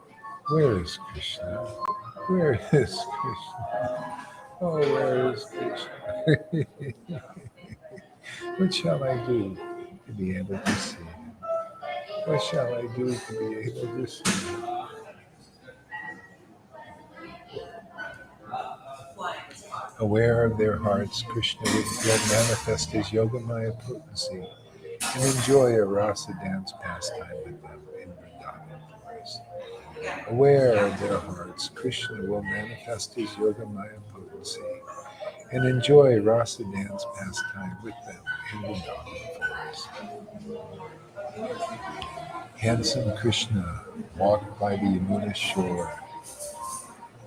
where is Krishna? Where is Krishna? Oh, where is Krishna? What shall I do to be able to see him? What shall I do to be able to see him? Aware of their hearts, Krishna would manifest his Yogamaya potency and enjoy a rasa dance pastime with them in Vrindavan forest. Aware of their hearts, Krishna will manifest his Yogamaya potency and enjoy rasa dance pastime with them in Vrindavan forest. Handsome Krishna walked by the Yamuna shore,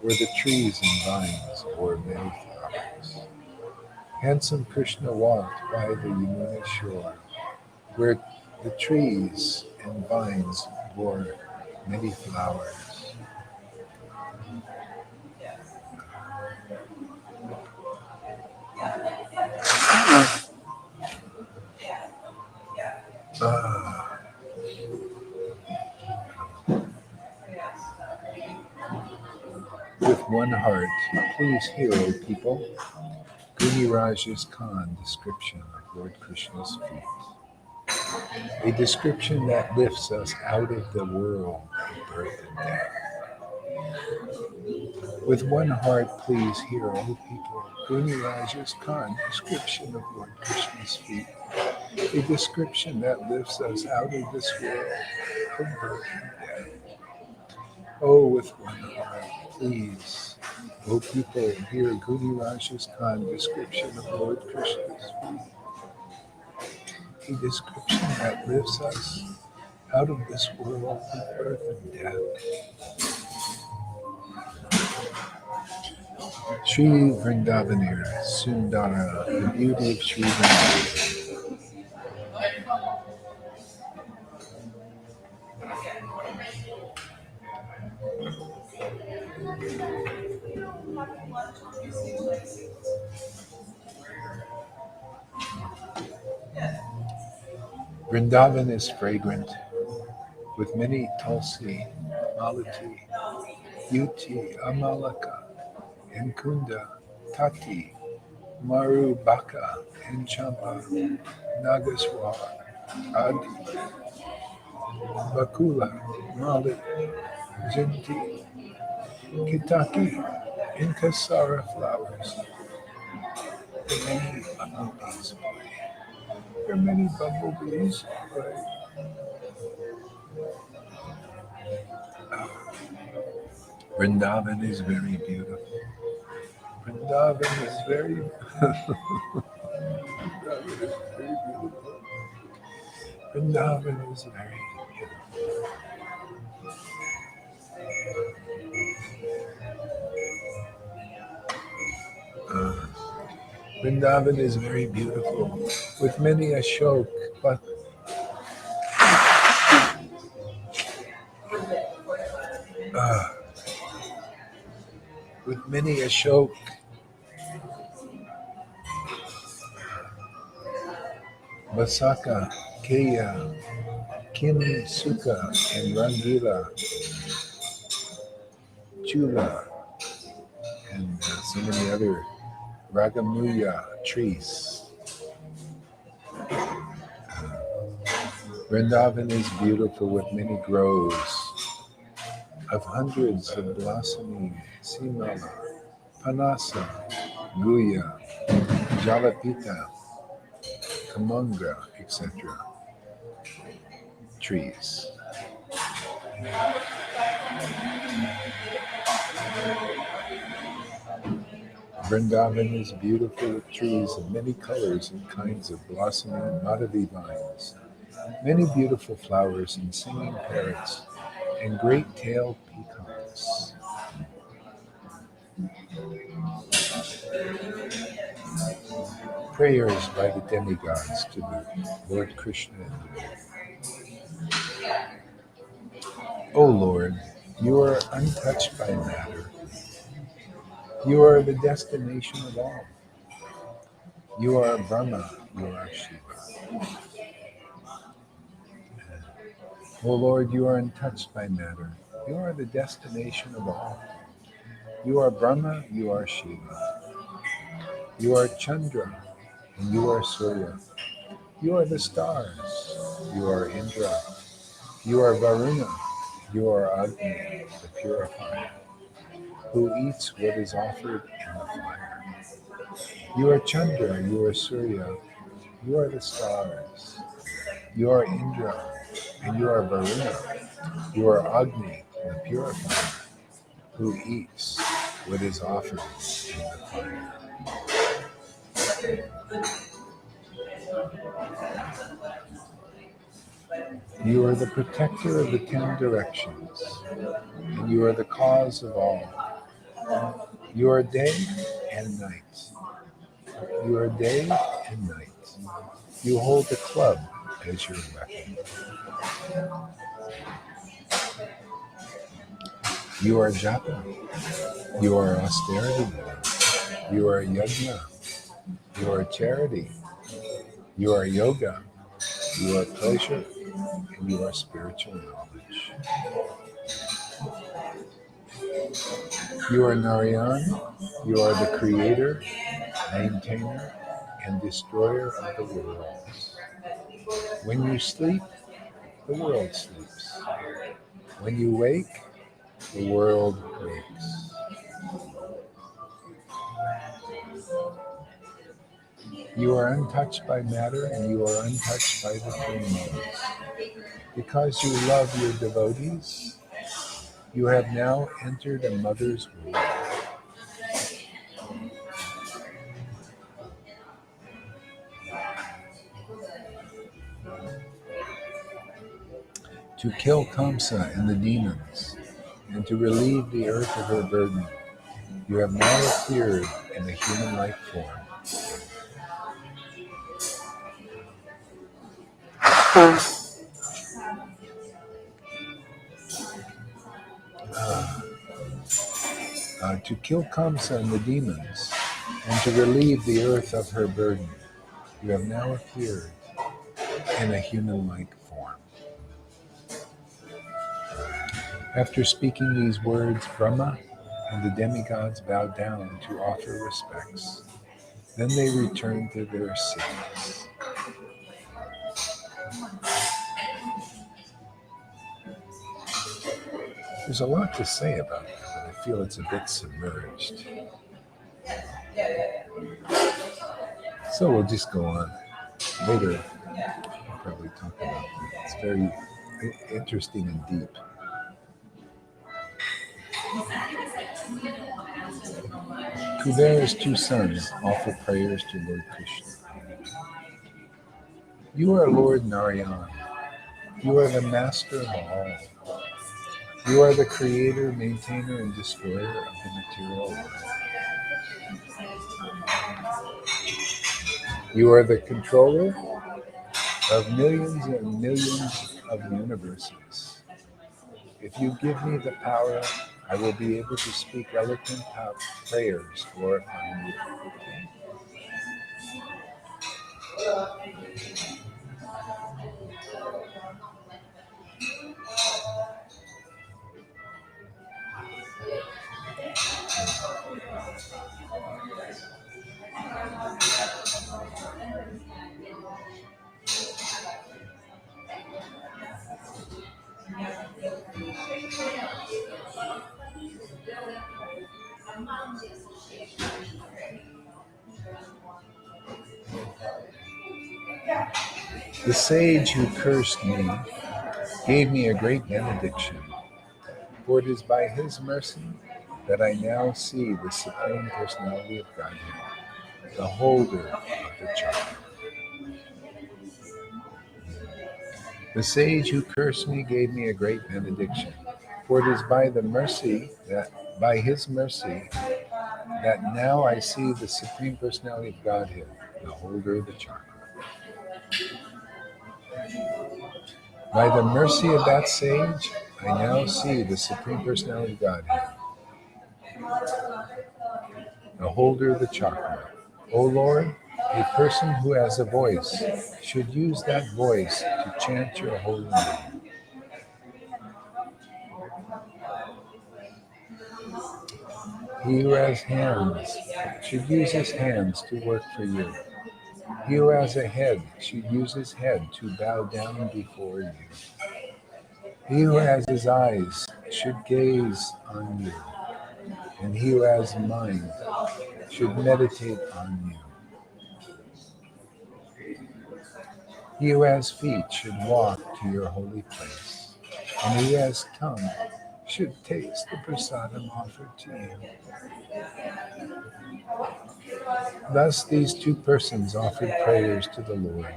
where the trees and vines bore many flowers. Handsome Krishna walked by the Yamuna shore, where the trees and vines bore many flowers. With one heart, please hear, O people, Guni Raja's Khan description of Lord Krishna's feet. A description that lifts us out of the world of birth and death. With one heart, please hear, O people, Guni Raja's Khan description of Lord Krishna's feet. A description that lifts us out of this world of birth and death. Oh, with one heart, please, O people, hear Guni Raja's Khan description of Lord Krishna's feet. A description that lifts us out of this world of birth and death. Sri Vrindavanir, Sundara, the beauty of Sri Vrindavan. Vrindavan is fragrant with many tulsi, malati, yuti, amalaka, and kunda, tati, maru, baka, and champa, nagaswar, adi, bakula, mali, jinti, kitaki, and kasara flowers. There are many bumblebees play. There are many bumblebees play. Vrindavan is very beautiful. Vrindavan is very beautiful. Vrindavan is very beautiful. Vrindavan is very beautiful, with many ashok, but with many Ashok, Basaka, Keya, Kinsuka, and Rangila, Chula, and so many other Ragamuya trees. Vrindavan is beautiful with many groves of hundreds of blossoming Simala, Panasa, Guya, Jalapita, Kamunga, etc. trees. Vrindavan is beautiful with trees of many colors and kinds of blossoming Madhavi vines, many beautiful flowers and singing parrots, and great-tailed peacocks. Prayers by the demigods to the Lord Krishna and the Lord. O Lord, you are untouched by matter. You are the destination of all. You are Brahma, you are Shiva. O Lord, you are untouched by matter. You are the destination of all. You are Brahma, you are Shiva. You are Chandra, and you are Surya. You are the stars. You are Indra. You are Varuna. You are Agni, the purifier, who eats what is offered in the fire. You are Chandra. You are Surya. You are the stars. You are Indra, and you are Varuna. You are Agni, the purifier, who eats what is offered in the fire. You are the protector of the 10 directions, and you are the cause of all. You are day and night. You are day and night. You hold the club as your weapon. You are japa. You are austerity. You are yajna. You are charity. You are yoga. You are pleasure. And you are spiritual knowledge. You are Narayan. You are the creator, maintainer, and destroyer of the worlds. When you sleep, the world sleeps. When you wake, the world wakes. You are untouched by matter and you are untouched by the three modes. Because you love your devotees, you have now entered a mother's womb. To kill Kamsa and the demons, and to relieve the earth of her burden, you have now appeared in a human-like form. To kill Kamsa and the demons, and to relieve the earth of her burden, you have now appeared in a human-like form. After speaking these words, Brahma and the demigods bowed down to offer respects. Then they returned to their cities. There's a lot to say about that, but I feel it's a bit submerged. So we'll just go on. Later, I'll probably talk about that. It's very interesting and deep. Kuber's two sons offer prayers to Lord Krishna. You are Lord Narayan. You are the master of all. You are the creator, maintainer, and destroyer of the material world. You are the controller of millions and millions of universes. If you give me the power, I will be able to speak eloquent prayers glorifying you. The sage who cursed me gave me a great benediction, for it is by his mercy that I now see the Supreme Personality of Godhead, the holder of the japa. The sage who cursed me gave me a great benediction, for it is by his mercy that now I see the Supreme Personality of Godhead, the holder of the chakra. By the mercy of that sage, I now see the Supreme Personality of Godhead, the holder of the chakra. O Lord, a person who has a voice should use that voice to chant your holy name. He who has hands should use his hands to work for you. He who has a head should use his head to bow down before you. He who has his eyes should gaze on you, and he who has a mind should meditate on you. He who has feet should walk to your holy place, and he who has tongue should taste the prasadam offered to you. Thus these two persons offered prayers to the Lord.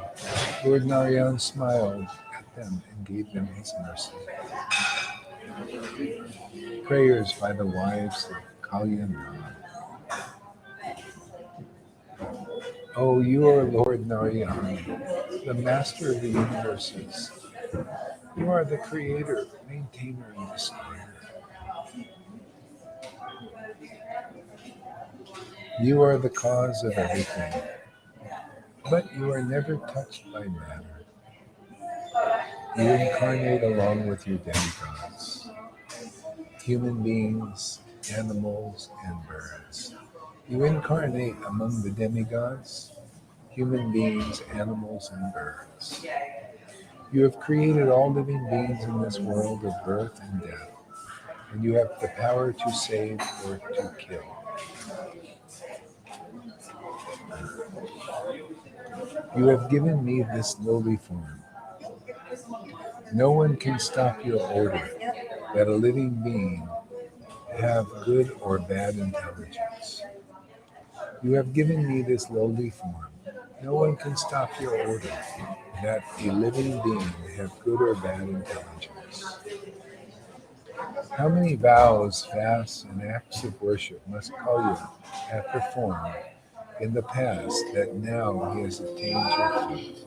Lord Narayan smiled at them and gave them his mercy. Prayers by the wives of Kali and Ram. O you are Lord Narayan, the master of the universes. You are the creator, maintainer, and destroyer. You are the cause of everything, but you are never touched by matter. You incarnate along with your demigods, human beings, animals, and birds. You incarnate among the demigods, human beings, animals, and birds. You have created all living beings in this world of birth and death, and you have the power to save or to kill. You have given me this lowly form. No one can stop your order that a living being have good or bad intelligence. You have given me this lowly form. No one can stop your order that a living being have good or bad intelligence. How many vows, fasts, and acts of worship must Kalya have performed in the past that now he has attained your feet?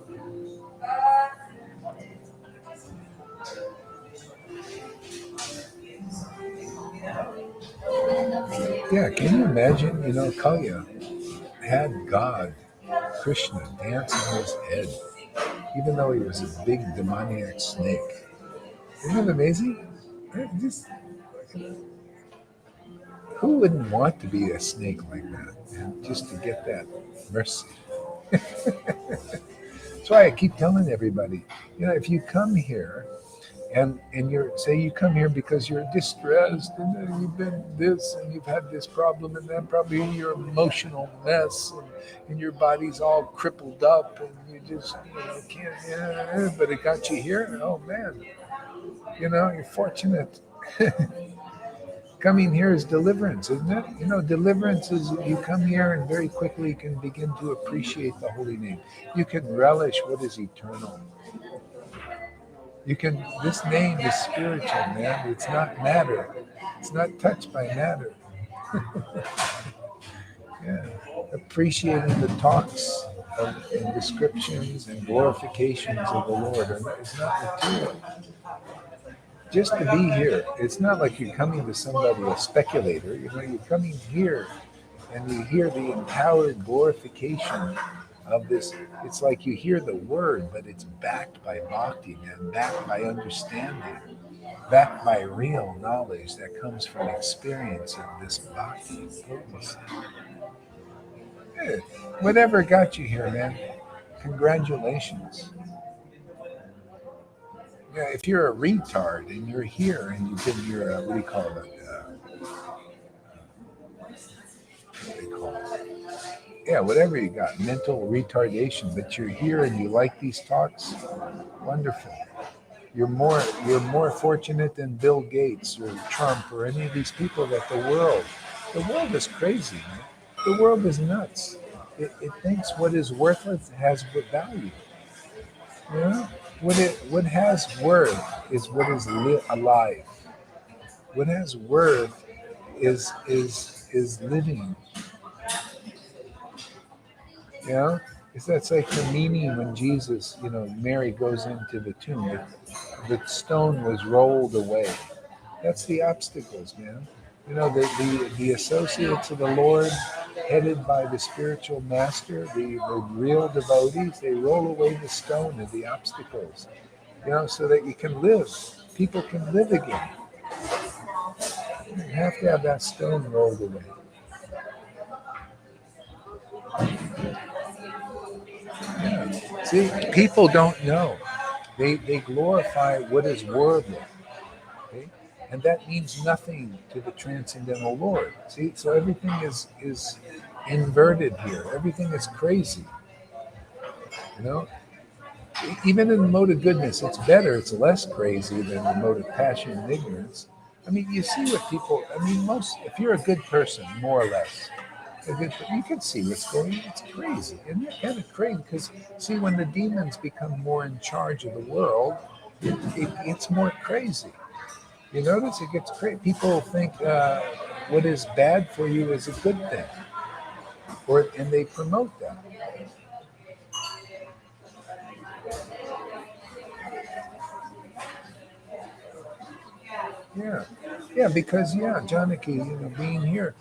Yeah, can you imagine? Kalya had God, Krishna, dance on his head, even though he was a big demoniac snake. Isn't it amazing? Who wouldn't want to be a snake like that, and just to get that mercy? That's why I keep telling everybody, if you come here and you come here because you're distressed and you've been this and you've had this problem and that problem, you're an emotional mess and your body's all crippled up and you just can't, but it got you here. Oh man, you're fortunate. Coming here is deliverance, isn't it? Deliverance is you come here and very quickly can begin to appreciate the holy name. You can relish what is eternal. This name is spiritual, man. It's not matter. It's not touched by matter. Yeah. Appreciating the talks and descriptions and glorifications of the Lord is not material. just to be here. It's not like you're coming to somebody, a speculator. You're coming here and you hear the empowered glorification of this. It's like you hear the word, but it's backed by bhakti, man, backed by understanding, backed by real knowledge that comes from experience of this bhakti potency. Yeah, whatever got you here, man, congratulations. Yeah, if you're a retard and you're here and you've been your, what do you call it? What do you call it? Yeah, whatever you got, mental retardation, but you're here and you like these talks, wonderful. You're more fortunate than Bill Gates or Trump or any of these people that the world is crazy, man. The world is nuts. It thinks what is worthless has value. You know, what has worth is what is alive. What has worth is living. You know, that's like the meaning when Jesus, Mary goes into the tomb. The stone was rolled away. That's the obstacles, man. The associates of the Lord, headed by the spiritual master, the real devotees, they roll away the stone of the obstacles, so that you can live. People can live again. You have to have that stone rolled away. Yeah. See, people don't know. They glorify what is worldly. Okay? And that means nothing to the transcendental Lord. See, so everything is inverted here. Everything is crazy. You know, even in the mode of goodness, it's better. It's less crazy than the mode of passion and ignorance. I mean, you see what people. I mean, if you're a good person, more or less, you can see what's going on. It's crazy, and it's kind of crazy because see, when the demons become more in charge of the world, it's more crazy. You notice it gets crazy. People think what is bad for you is a good thing, and they promote that. Yeah, yeah, because Janaki, being here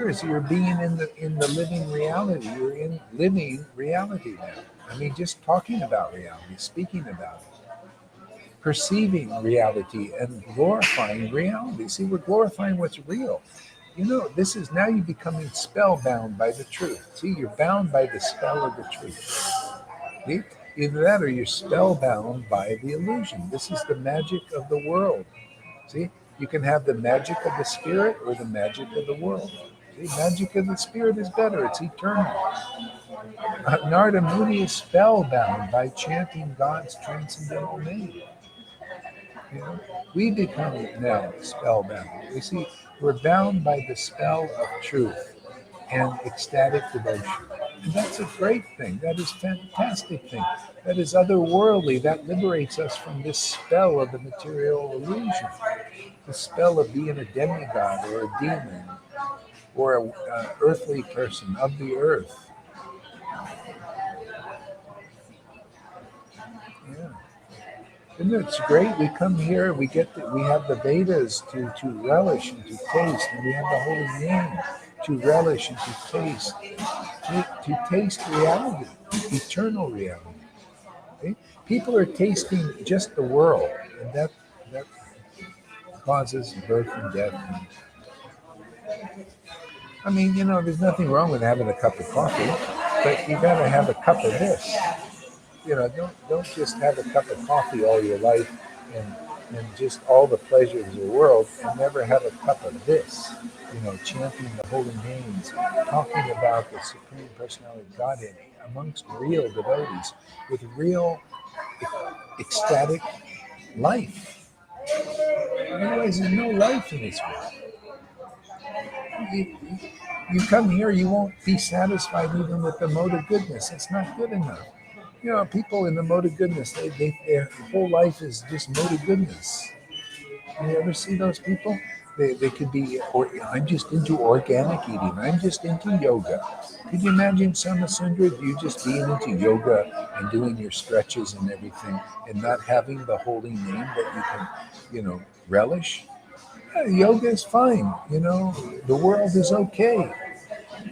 is you're being in the living reality. You're in living reality now. I mean, just talking about reality, speaking about it, perceiving reality, and glorifying reality. See, we're glorifying what's real. This is now you becoming spellbound by the truth. See, you're bound by the spell of the truth. See? Either that or you're spellbound by the illusion. This is the magic of the world. See, you can have the magic of the spirit or the magic of the world. The magic of the spirit is better, it's eternal. Narada Muni is spellbound by chanting God's transcendental name. We become now spellbound. We see we're bound by the spell of truth and ecstatic devotion. And that's a great thing. That is a fantastic thing. That is otherworldly. That liberates us from this spell of the material illusion, the spell of being a demigod or a demon or an earthly person of the earth. Yeah. And it's great. We come here, we have the Vedas to relish and to taste, and we have the holy name to relish and to taste, to taste reality, eternal reality. Okay? People are tasting just the world, and that causes birth and death. I mean, there's nothing wrong with having a cup of coffee, but you gotta have a cup of this. Don't just have a cup of coffee all your life and just all the pleasures of the world and never have a cup of this. Chanting the holy names, talking about the Supreme Personality of Godhead amongst real devotees with real ecstatic life. Otherwise, there's no life in this world. You come here, you won't be satisfied even with the mode of goodness. It's not good enough. People in the mode of goodness, their whole life is just mode of goodness. You ever see those people? They could be, or I'm just into organic eating. I'm just into yoga. Could you imagine, Samasundra, you just being into yoga and doing your stretches and everything and not having the holy name that you can, relish? Yoga is fine. The world is okay.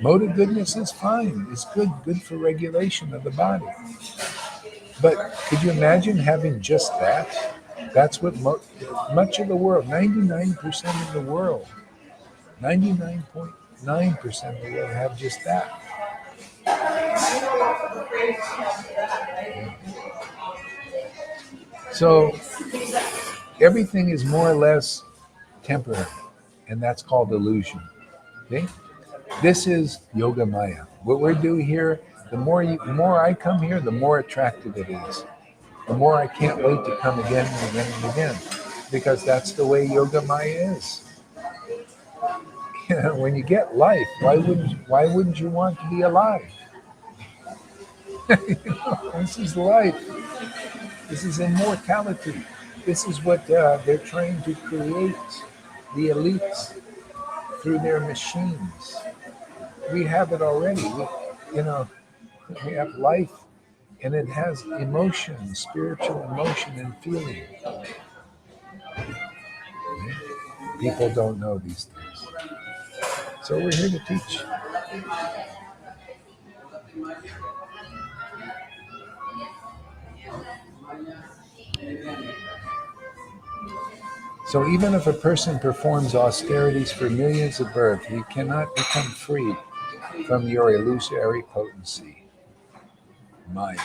Mode of goodness is fine. It's good for regulation of the body. But could you imagine having just that? That's what much of the world, 99% of the world, 99.9% of the world have just that. So everything is more or less temporary, and that's called illusion. Okay? This is Yoga Maya. What we're doing here, the more I come here, the more attractive it is. The more I can't wait to come again and again and again, because that's the way Yoga Maya is. When you get life, why wouldn't you want to be alive? This is life. This is immortality. This is what they're trying to create, the elites, through their machines. We have it already. We have life, and it has emotion, spiritual emotion and feeling. People don't know these things. So we're here to teach. So even if a person performs austerities for millions of births, he cannot become free from your illusory potency, Maya.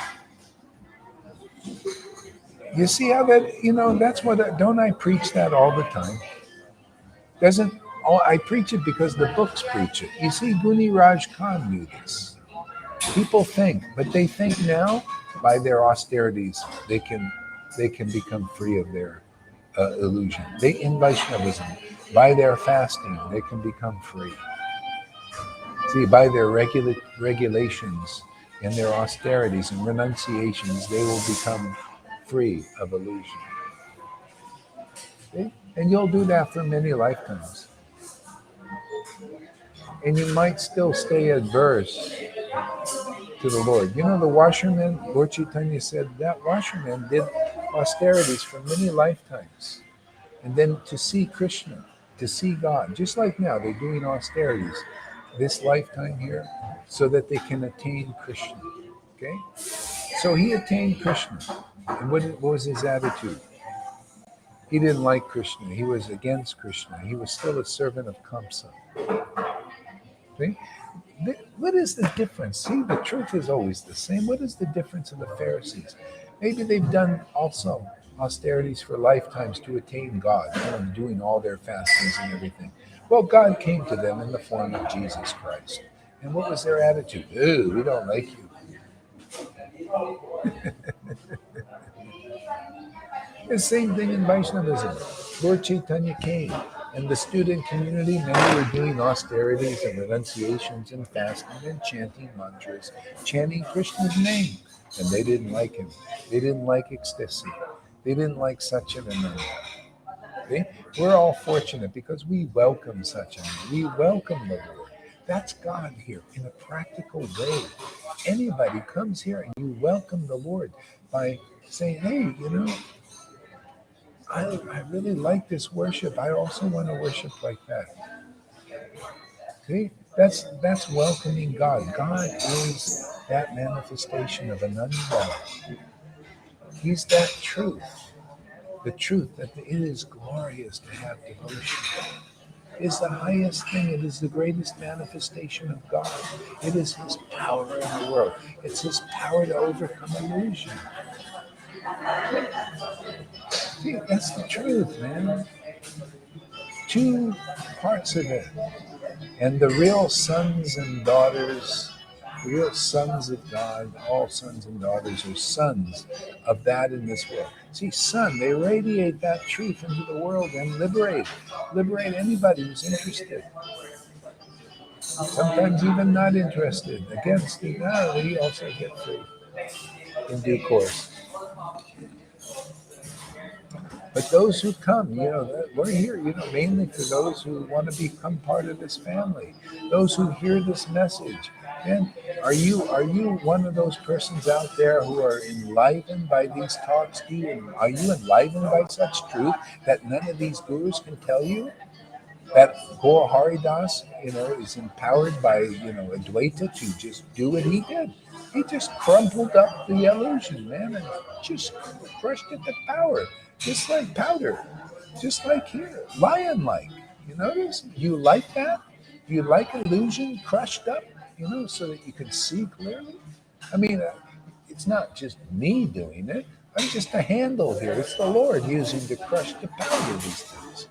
You see how that, that's what, don't I preach that all the time? I preach it because the books preach it. You see, Guni Raj Khan knew this. People think, but they think now by their austerities, they can become free of their illusion. In Vaishnavism, by their fasting, they can become free. See, by their regulations and their austerities and renunciations, they will become free of illusion. Okay? And you'll do that for many lifetimes. And you might still stay adverse to the Lord. The washerman, Lord Chaitanya said that washerman did austerities for many lifetimes. And then to see Krishna, to see God, just like now, they're doing austerities this lifetime here so that they can attain Krishna. Okay? So he attained Krishna. And what was his attitude? He didn't like Krishna. He was against Krishna. He was still a servant of Kamsa. See? What is the difference? See, the truth is always the same. What is the difference of the Pharisees? Maybe they've done also austerities for lifetimes to attain God, doing all their fastings and everything. Well, God came to them in the form of Jesus Christ. And what was their attitude? Ooh, we don't like you. The same thing in Vaishnavism. Lord Chaitanya came, and the student community, many were doing austerities and renunciations and fasting and chanting mantras, chanting Krishna's name. And they didn't like him. They didn't like ecstasy. They didn't like Satchidananda. Okay? We're all fortunate because we welcome Satchidananda. We welcome the Lord. That's God here in a practical way. Anybody comes here and you welcome the Lord by saying, hey, I really like this worship. I also want to worship like that. See, that's welcoming God. God is that manifestation of Ananda. He's that truth. The truth that it is glorious to have devotion. It is the highest thing. It is the greatest manifestation of God. It is His power in the world. It's His power to overcome illusion. See, that's the truth, man. Two parts of it. And the real sons and daughters, real sons of God, all sons and daughters are sons of that in this world. See, they radiate that truth into the world and liberate anybody who's interested. Sometimes even not interested. Against it, they also get free in due course. But those who come, we're here, mainly for those who want to become part of this family, those who hear this message. And are you one of those persons out there who are enlivened by these talks? Are you enlivened by such truth that none of these gurus can tell you? That poor Haridas, is empowered by, Advaita to just do what he did. He just crumpled up the illusion, man, and just crushed it to power, just like powder, just like here, lion-like. You notice? You like that? Do you like illusion crushed up, so that you can see clearly? I mean, it's not just me doing it. I'm just a handle here. It's the Lord using to crush to powder these things.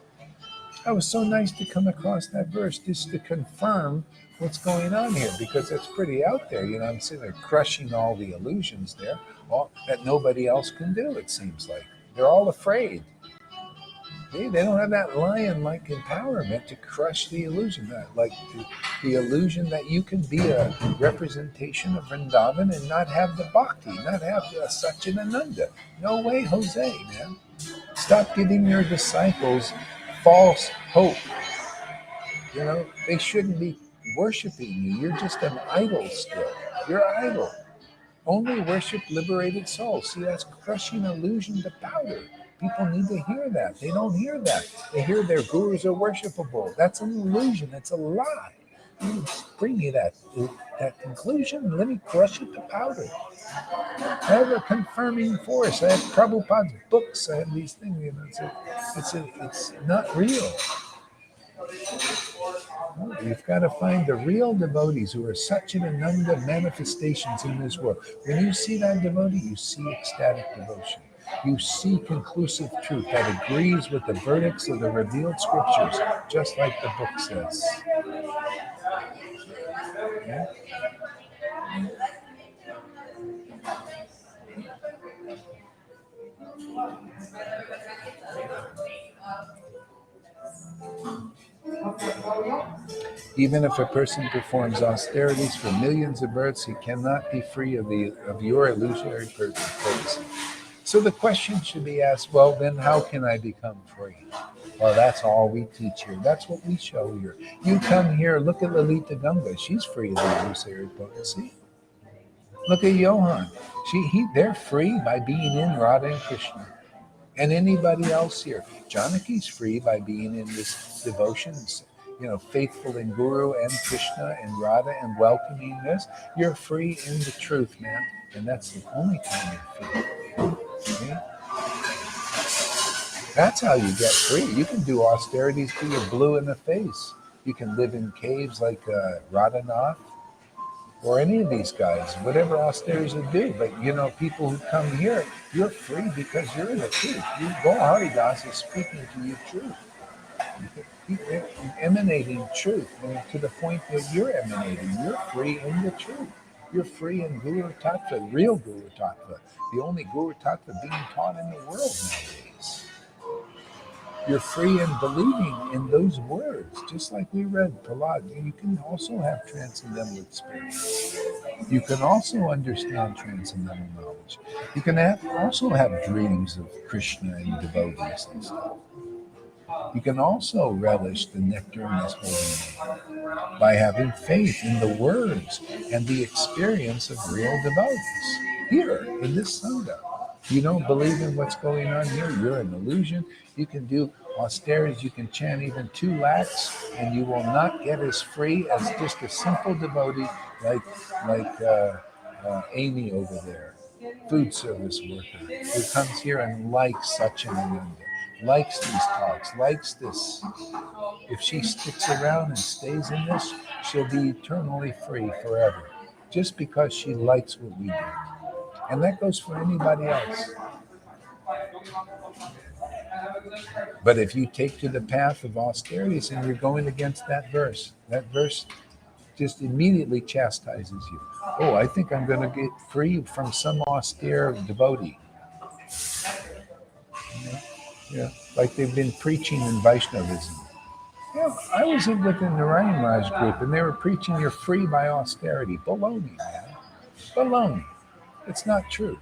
It was so nice to come across that verse just to confirm what's going on here, because it's pretty out there. I'm sitting there crushing all the illusions there, all that nobody else can do, it seems like. They're all afraid. They don't have that lion-like empowerment to crush the illusion, the illusion that you can be a representation of Vrindavan and not have the bhakti, not have the Satchidananda. No way, Jose, man. Stop giving your disciples false hope. They shouldn't be worshiping you. You're just an idol still. You're an idol. Only worship liberated souls. See, that's crushing illusion to powder. People need to hear that. They don't hear that. They hear their gurus are worshipable. That's an illusion. That's a lie. Bring me that conclusion. Let me crush it to powder. I have a confirming force. I have Prabhupada's books. I have these things. It's not real. We've got to find the real devotees who are Satchidananda manifestations in this world. When you see that devotee, you see ecstatic devotion. You see conclusive truth that agrees with the verdicts of the revealed scriptures, just like the book says. Yeah? Even if a person performs austerities for millions of births, he cannot be free of your illusionary potency. So the question should be asked, well, then how can I become free? Well, that's all we teach here. That's what we show here. You come here, look at Lalita Ganga. She's free of the illusory potency. Look at Johan. They're free by being in Radha and Krishna. And anybody else here. Janaki's free by being in this devotion, faithful in Guru and Krishna and Radha and welcoming this. You're free in the truth, man. And that's the only time you're free. Okay? That's how you get free. You can do austerities till you're blue in the face. You can live in caves like Radhanath or any of these guys, whatever austerities you do. But, people who come here, you're free because you're in the truth. Go Haridas is speaking to you truth. You're emanating truth, and to the point that you're emanating. You're free in the truth. You're free in Guru Tattva, real Guru Tattva, the only Guru Tattva being taught in the world nowadays. You're free in believing in those words, just like we read Prahlad. You can also have transcendental experience. You can also understand transcendental knowledge. You can also have dreams of Krishna and devotees and stuff. You can also relish the nectar in this holy name by having faith in the words and the experience of real devotees here in this Sangha. You don't believe in what's going on here, you're an illusion. You can do austerities, you can chant even 2 lakhs, and you will not get as free as just a simple devotee like Amy over there, food service worker, who comes here and likes Satchidananda, likes these talks, likes this. If she sticks around and stays in this, she'll be eternally free forever, just because she likes what we do. And that goes for anybody else. But if you take to the path of austerities and you're going against that verse just immediately chastises you. Oh, I think I'm going to get free from some austere devotee. Yeah, like they've been preaching in Vaishnavism. Yeah, I was within the Narayan Raj group, and they were preaching you're free by austerity. Baloney, man. Baloney. It's not true.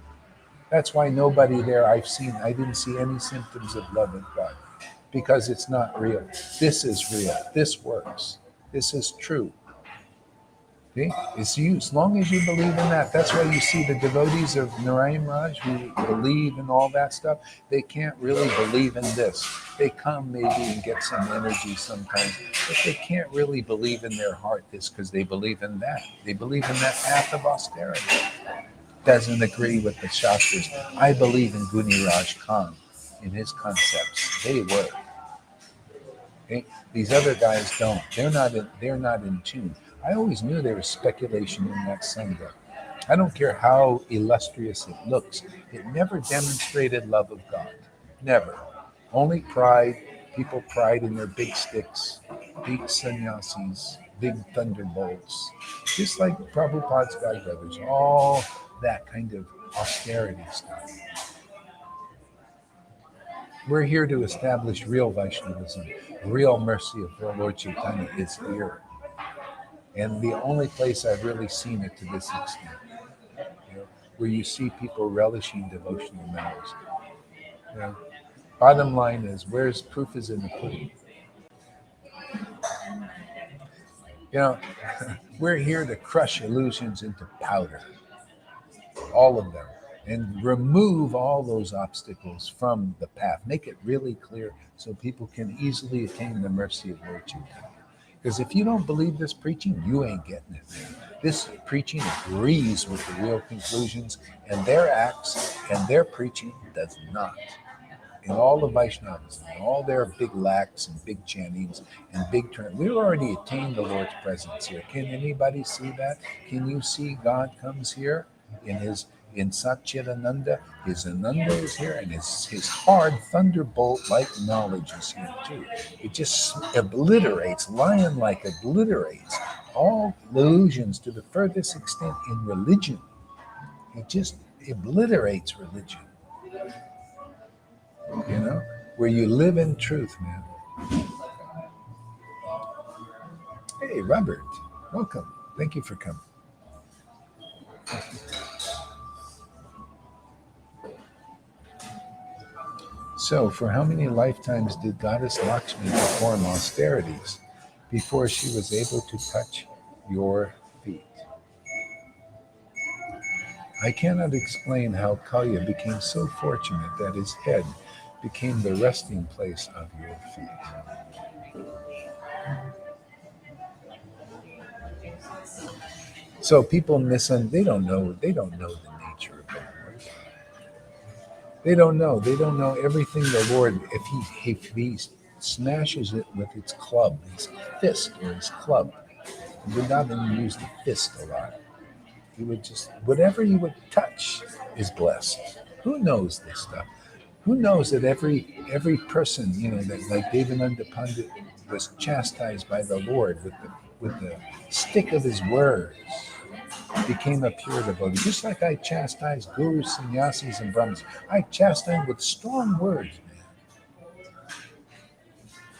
That's why nobody there I didn't see any symptoms of love of God, because it's not real. This is real. This works. This is true. See? It's you. As long as you believe in that, that's why you see the devotees of Narayan Raj who believe in all that stuff. They can't really believe in this. They come maybe and get some energy sometimes, but they can't really believe in their heart this because they believe in that. They believe in that path of austerity. Doesn't agree with the Shastras. I believe in Guni Raj Khan, in his concepts. They work. Okay? These other guys don't. They're not in tune. I always knew there was speculation in that Sangha. I don't care how illustrious it looks. It never demonstrated love of God. Never. Only pride. People pride in their big sticks, big sannyasis, big thunderbolts. Just like Prabhupada's God brothers. All that kind of austerity stuff. We're here to establish real Vaishnavism. Real mercy of the Lord Chaitanya is here. And the only place I've really seen it to this extent, where you see people relishing devotional matters. Bottom line is, where's proof is in the pudding. We're here to crush illusions into powder, all of them, and remove all those obstacles from the path. Make it really clear so people can easily attain the mercy of Lord Chaitanya. Because if you don't believe this preaching, you ain't getting it, man. This preaching agrees with the real conclusions, and their acts and their preaching does not. In all the Vaishnavas, and all their big lacks and big chantings and big turn, we've already attained the Lord's presence here. Can anybody see that? Can you see God comes here in Satchidananda? His Ananda is here, and his hard thunderbolt-like knowledge is here too. It just obliterates, lion-like obliterates all illusions to the furthest extent in religion. It just obliterates religion. Where you live in truth, man. Hey, Robert, welcome. Thank you for coming. So, for how many lifetimes did Goddess Lakshmi perform austerities before she was able to touch your feet? I cannot explain how Kalya became so fortunate that his head became the resting place of your feet. So people they don't know the nature of the Lord. They don't know everything the Lord. If he smashes it with his club, his fist or his club, he would not even use the fist a lot. He would just, whatever you would touch is blessed. Who knows this stuff? Who knows that every person, that like Devananda Pandit was chastised by the Lord with the stick of his words, became a pure devotee. Just like I chastise gurus, sannyasis, and brahmanas. I chastise with strong words, man.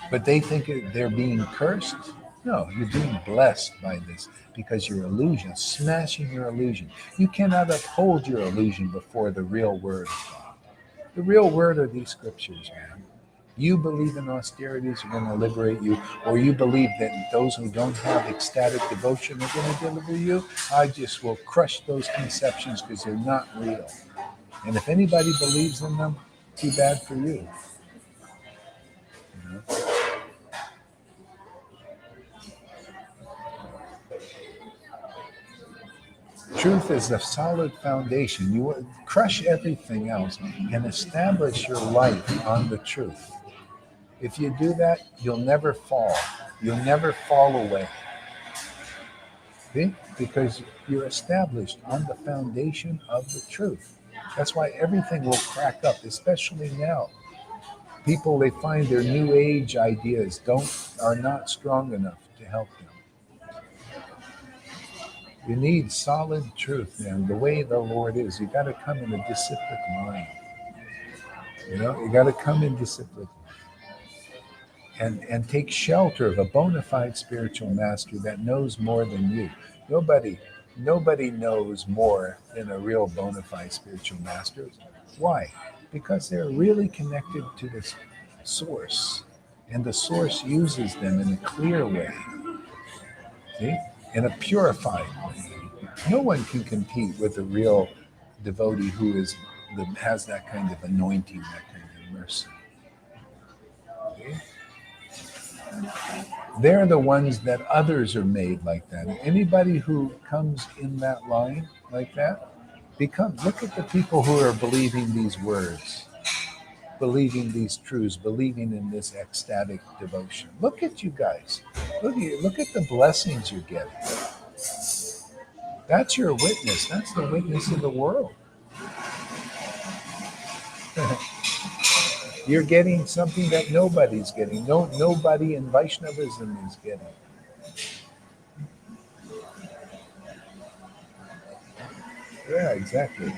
But they think they're being cursed. No, you're being blessed by this because your illusion, smashing your illusion. You cannot uphold your illusion before the real word of God. The real word are these scriptures, man. You believe in austerities are going to liberate you, or you believe that those who don't have ecstatic devotion are going to deliver you. I just will crush those conceptions because they're not real. And if anybody believes in them, too bad for you. Truth is a solid foundation. You crush everything else and establish your life on the truth. If you do that, you'll never fall. You'll never fall away. See? Because you're established on the foundation of the truth. That's why everything will crack up, especially now. People, they find their new age ideas are not strong enough to help them. You need solid truth, man. The way the Lord is, you got to come in a disciplic mind. You got to come in disciplic and take shelter of a bona fide spiritual master that knows more than you. Nobody Nobody knows more than a real bona fide spiritual master. Why? Because they're really connected to this source, and the source uses them in a clear way, see, in a purified way. No one can compete with a real devotee who has that kind of anointing, that kind of mercy. See? They're the ones that others are made like that. Anybody who comes in that line like that, look at the people who are believing these words, believing these truths, believing in this ecstatic devotion. Look at you guys. Look at the blessings you're getting. That's your witness. That's the witness of the world. You're getting something that nobody's getting. Nobody in Vaishnavism is getting. Yeah, exactly.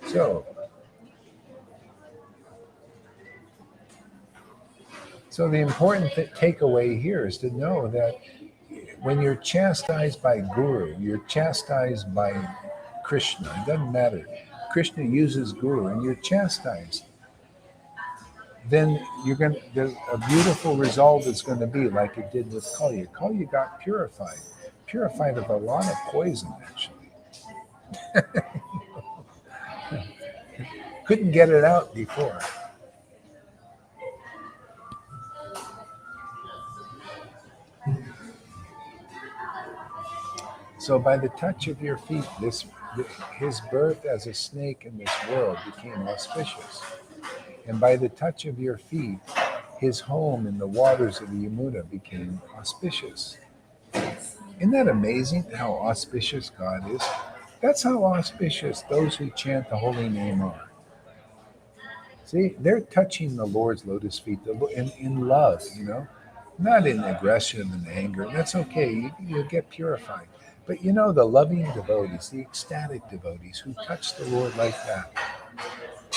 So, the important takeaway here is to know that when you're chastised by Guru, you're chastised by Krishna. It doesn't matter. Krishna uses Guru, and you're chastised. Then a beautiful result is going to be like it did with Kalya. Kalya got purified of a lot of poison, actually. Couldn't get it out before. So by the touch of your feet, his birth as a snake in this world became auspicious. And by the touch of your feet, his home in the waters of the Yamuna became auspicious. Isn't that amazing how auspicious God is? That's how auspicious those who chant the holy name are. See, they're touching the Lord's lotus feet in love, not in aggression and anger. That's okay. You get purified. But the loving devotees, the ecstatic devotees who touch the Lord like that,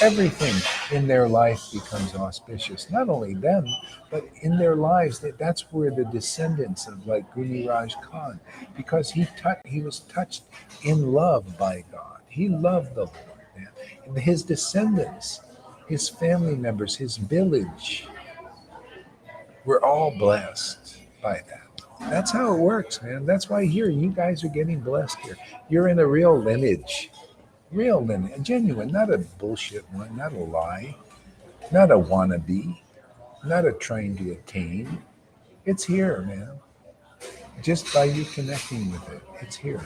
everything in their life becomes auspicious. Not only them, but in their lives. That's where the descendants of like Guniraj Khan, because he was touched in love by God. He loved the Lord. Man. And his descendants, his family members, his village, were all blessed by that. That's how it works, man. That's why here you guys are getting blessed here. You're in a real lineage. Real lineage, genuine, not a bullshit one, not a lie, not a wannabe, not a trying to attain. It's here, man. Just by you connecting with it, it's here.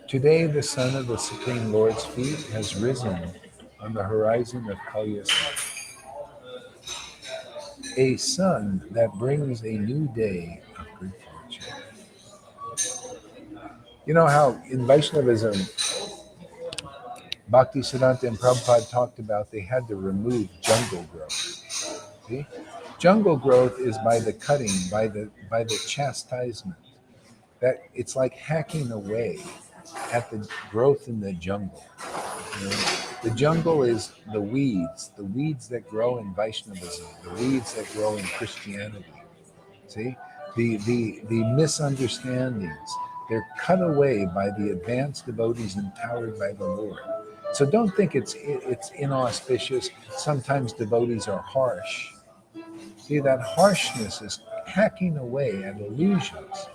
Today, the sun of the Supreme Lord's feet has risen on the horizon of Kalya's life. A sun that brings a new day of good fortune. You know how in Vaishnavism, Bhakti Siddhanta and Prabhupada talked about they had to remove jungle growth. See? Jungle growth is by the cutting, by the chastisement. That it's like hacking away at the growth in the jungle. The jungle is the weeds that grow in Vaishnavism, the weeds that grow in Christianity. See? The misunderstandings, they're cut away by the advanced devotees empowered by the Lord. So don't think it's inauspicious. Sometimes devotees are harsh. See, that harshness is hacking away at illusions,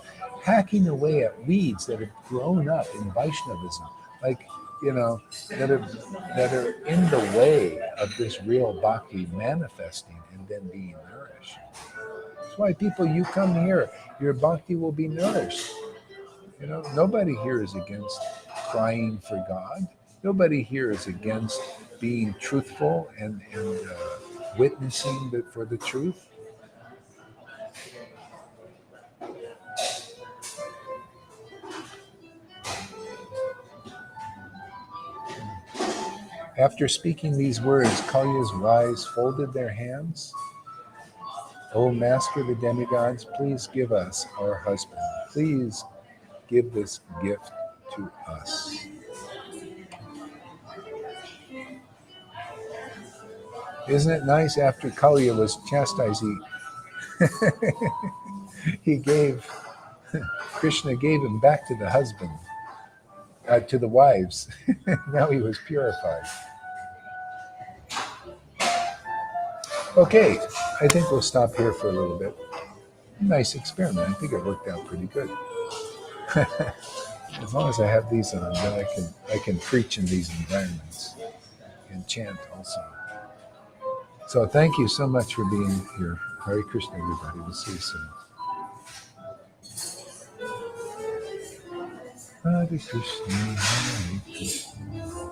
hacking away at weeds that have grown up in Vaishnavism, like, that are in the way of this real bhakti manifesting and then being nourished. That's why people, you come here, your bhakti will be nourished. Nobody here is against crying for God. Nobody here is against being truthful and witnessing for the truth. After speaking these words, Kalya's wives folded their hands O Master of the demigods, please give us our husband. Please give this gift to us. Isn't it nice after Kaliya was chastised, he gave, Krishna gave him back to the husband, to the wives. Now he was purified. Okay, I think we'll stop here for a little bit. Nice experiment. I think it worked out pretty good. As long as I have these on, then I can preach in these environments and chant also. So thank you so much for being here. Hare Krishna, everybody. We'll see you soon. Hare Krishna, Hare Krishna.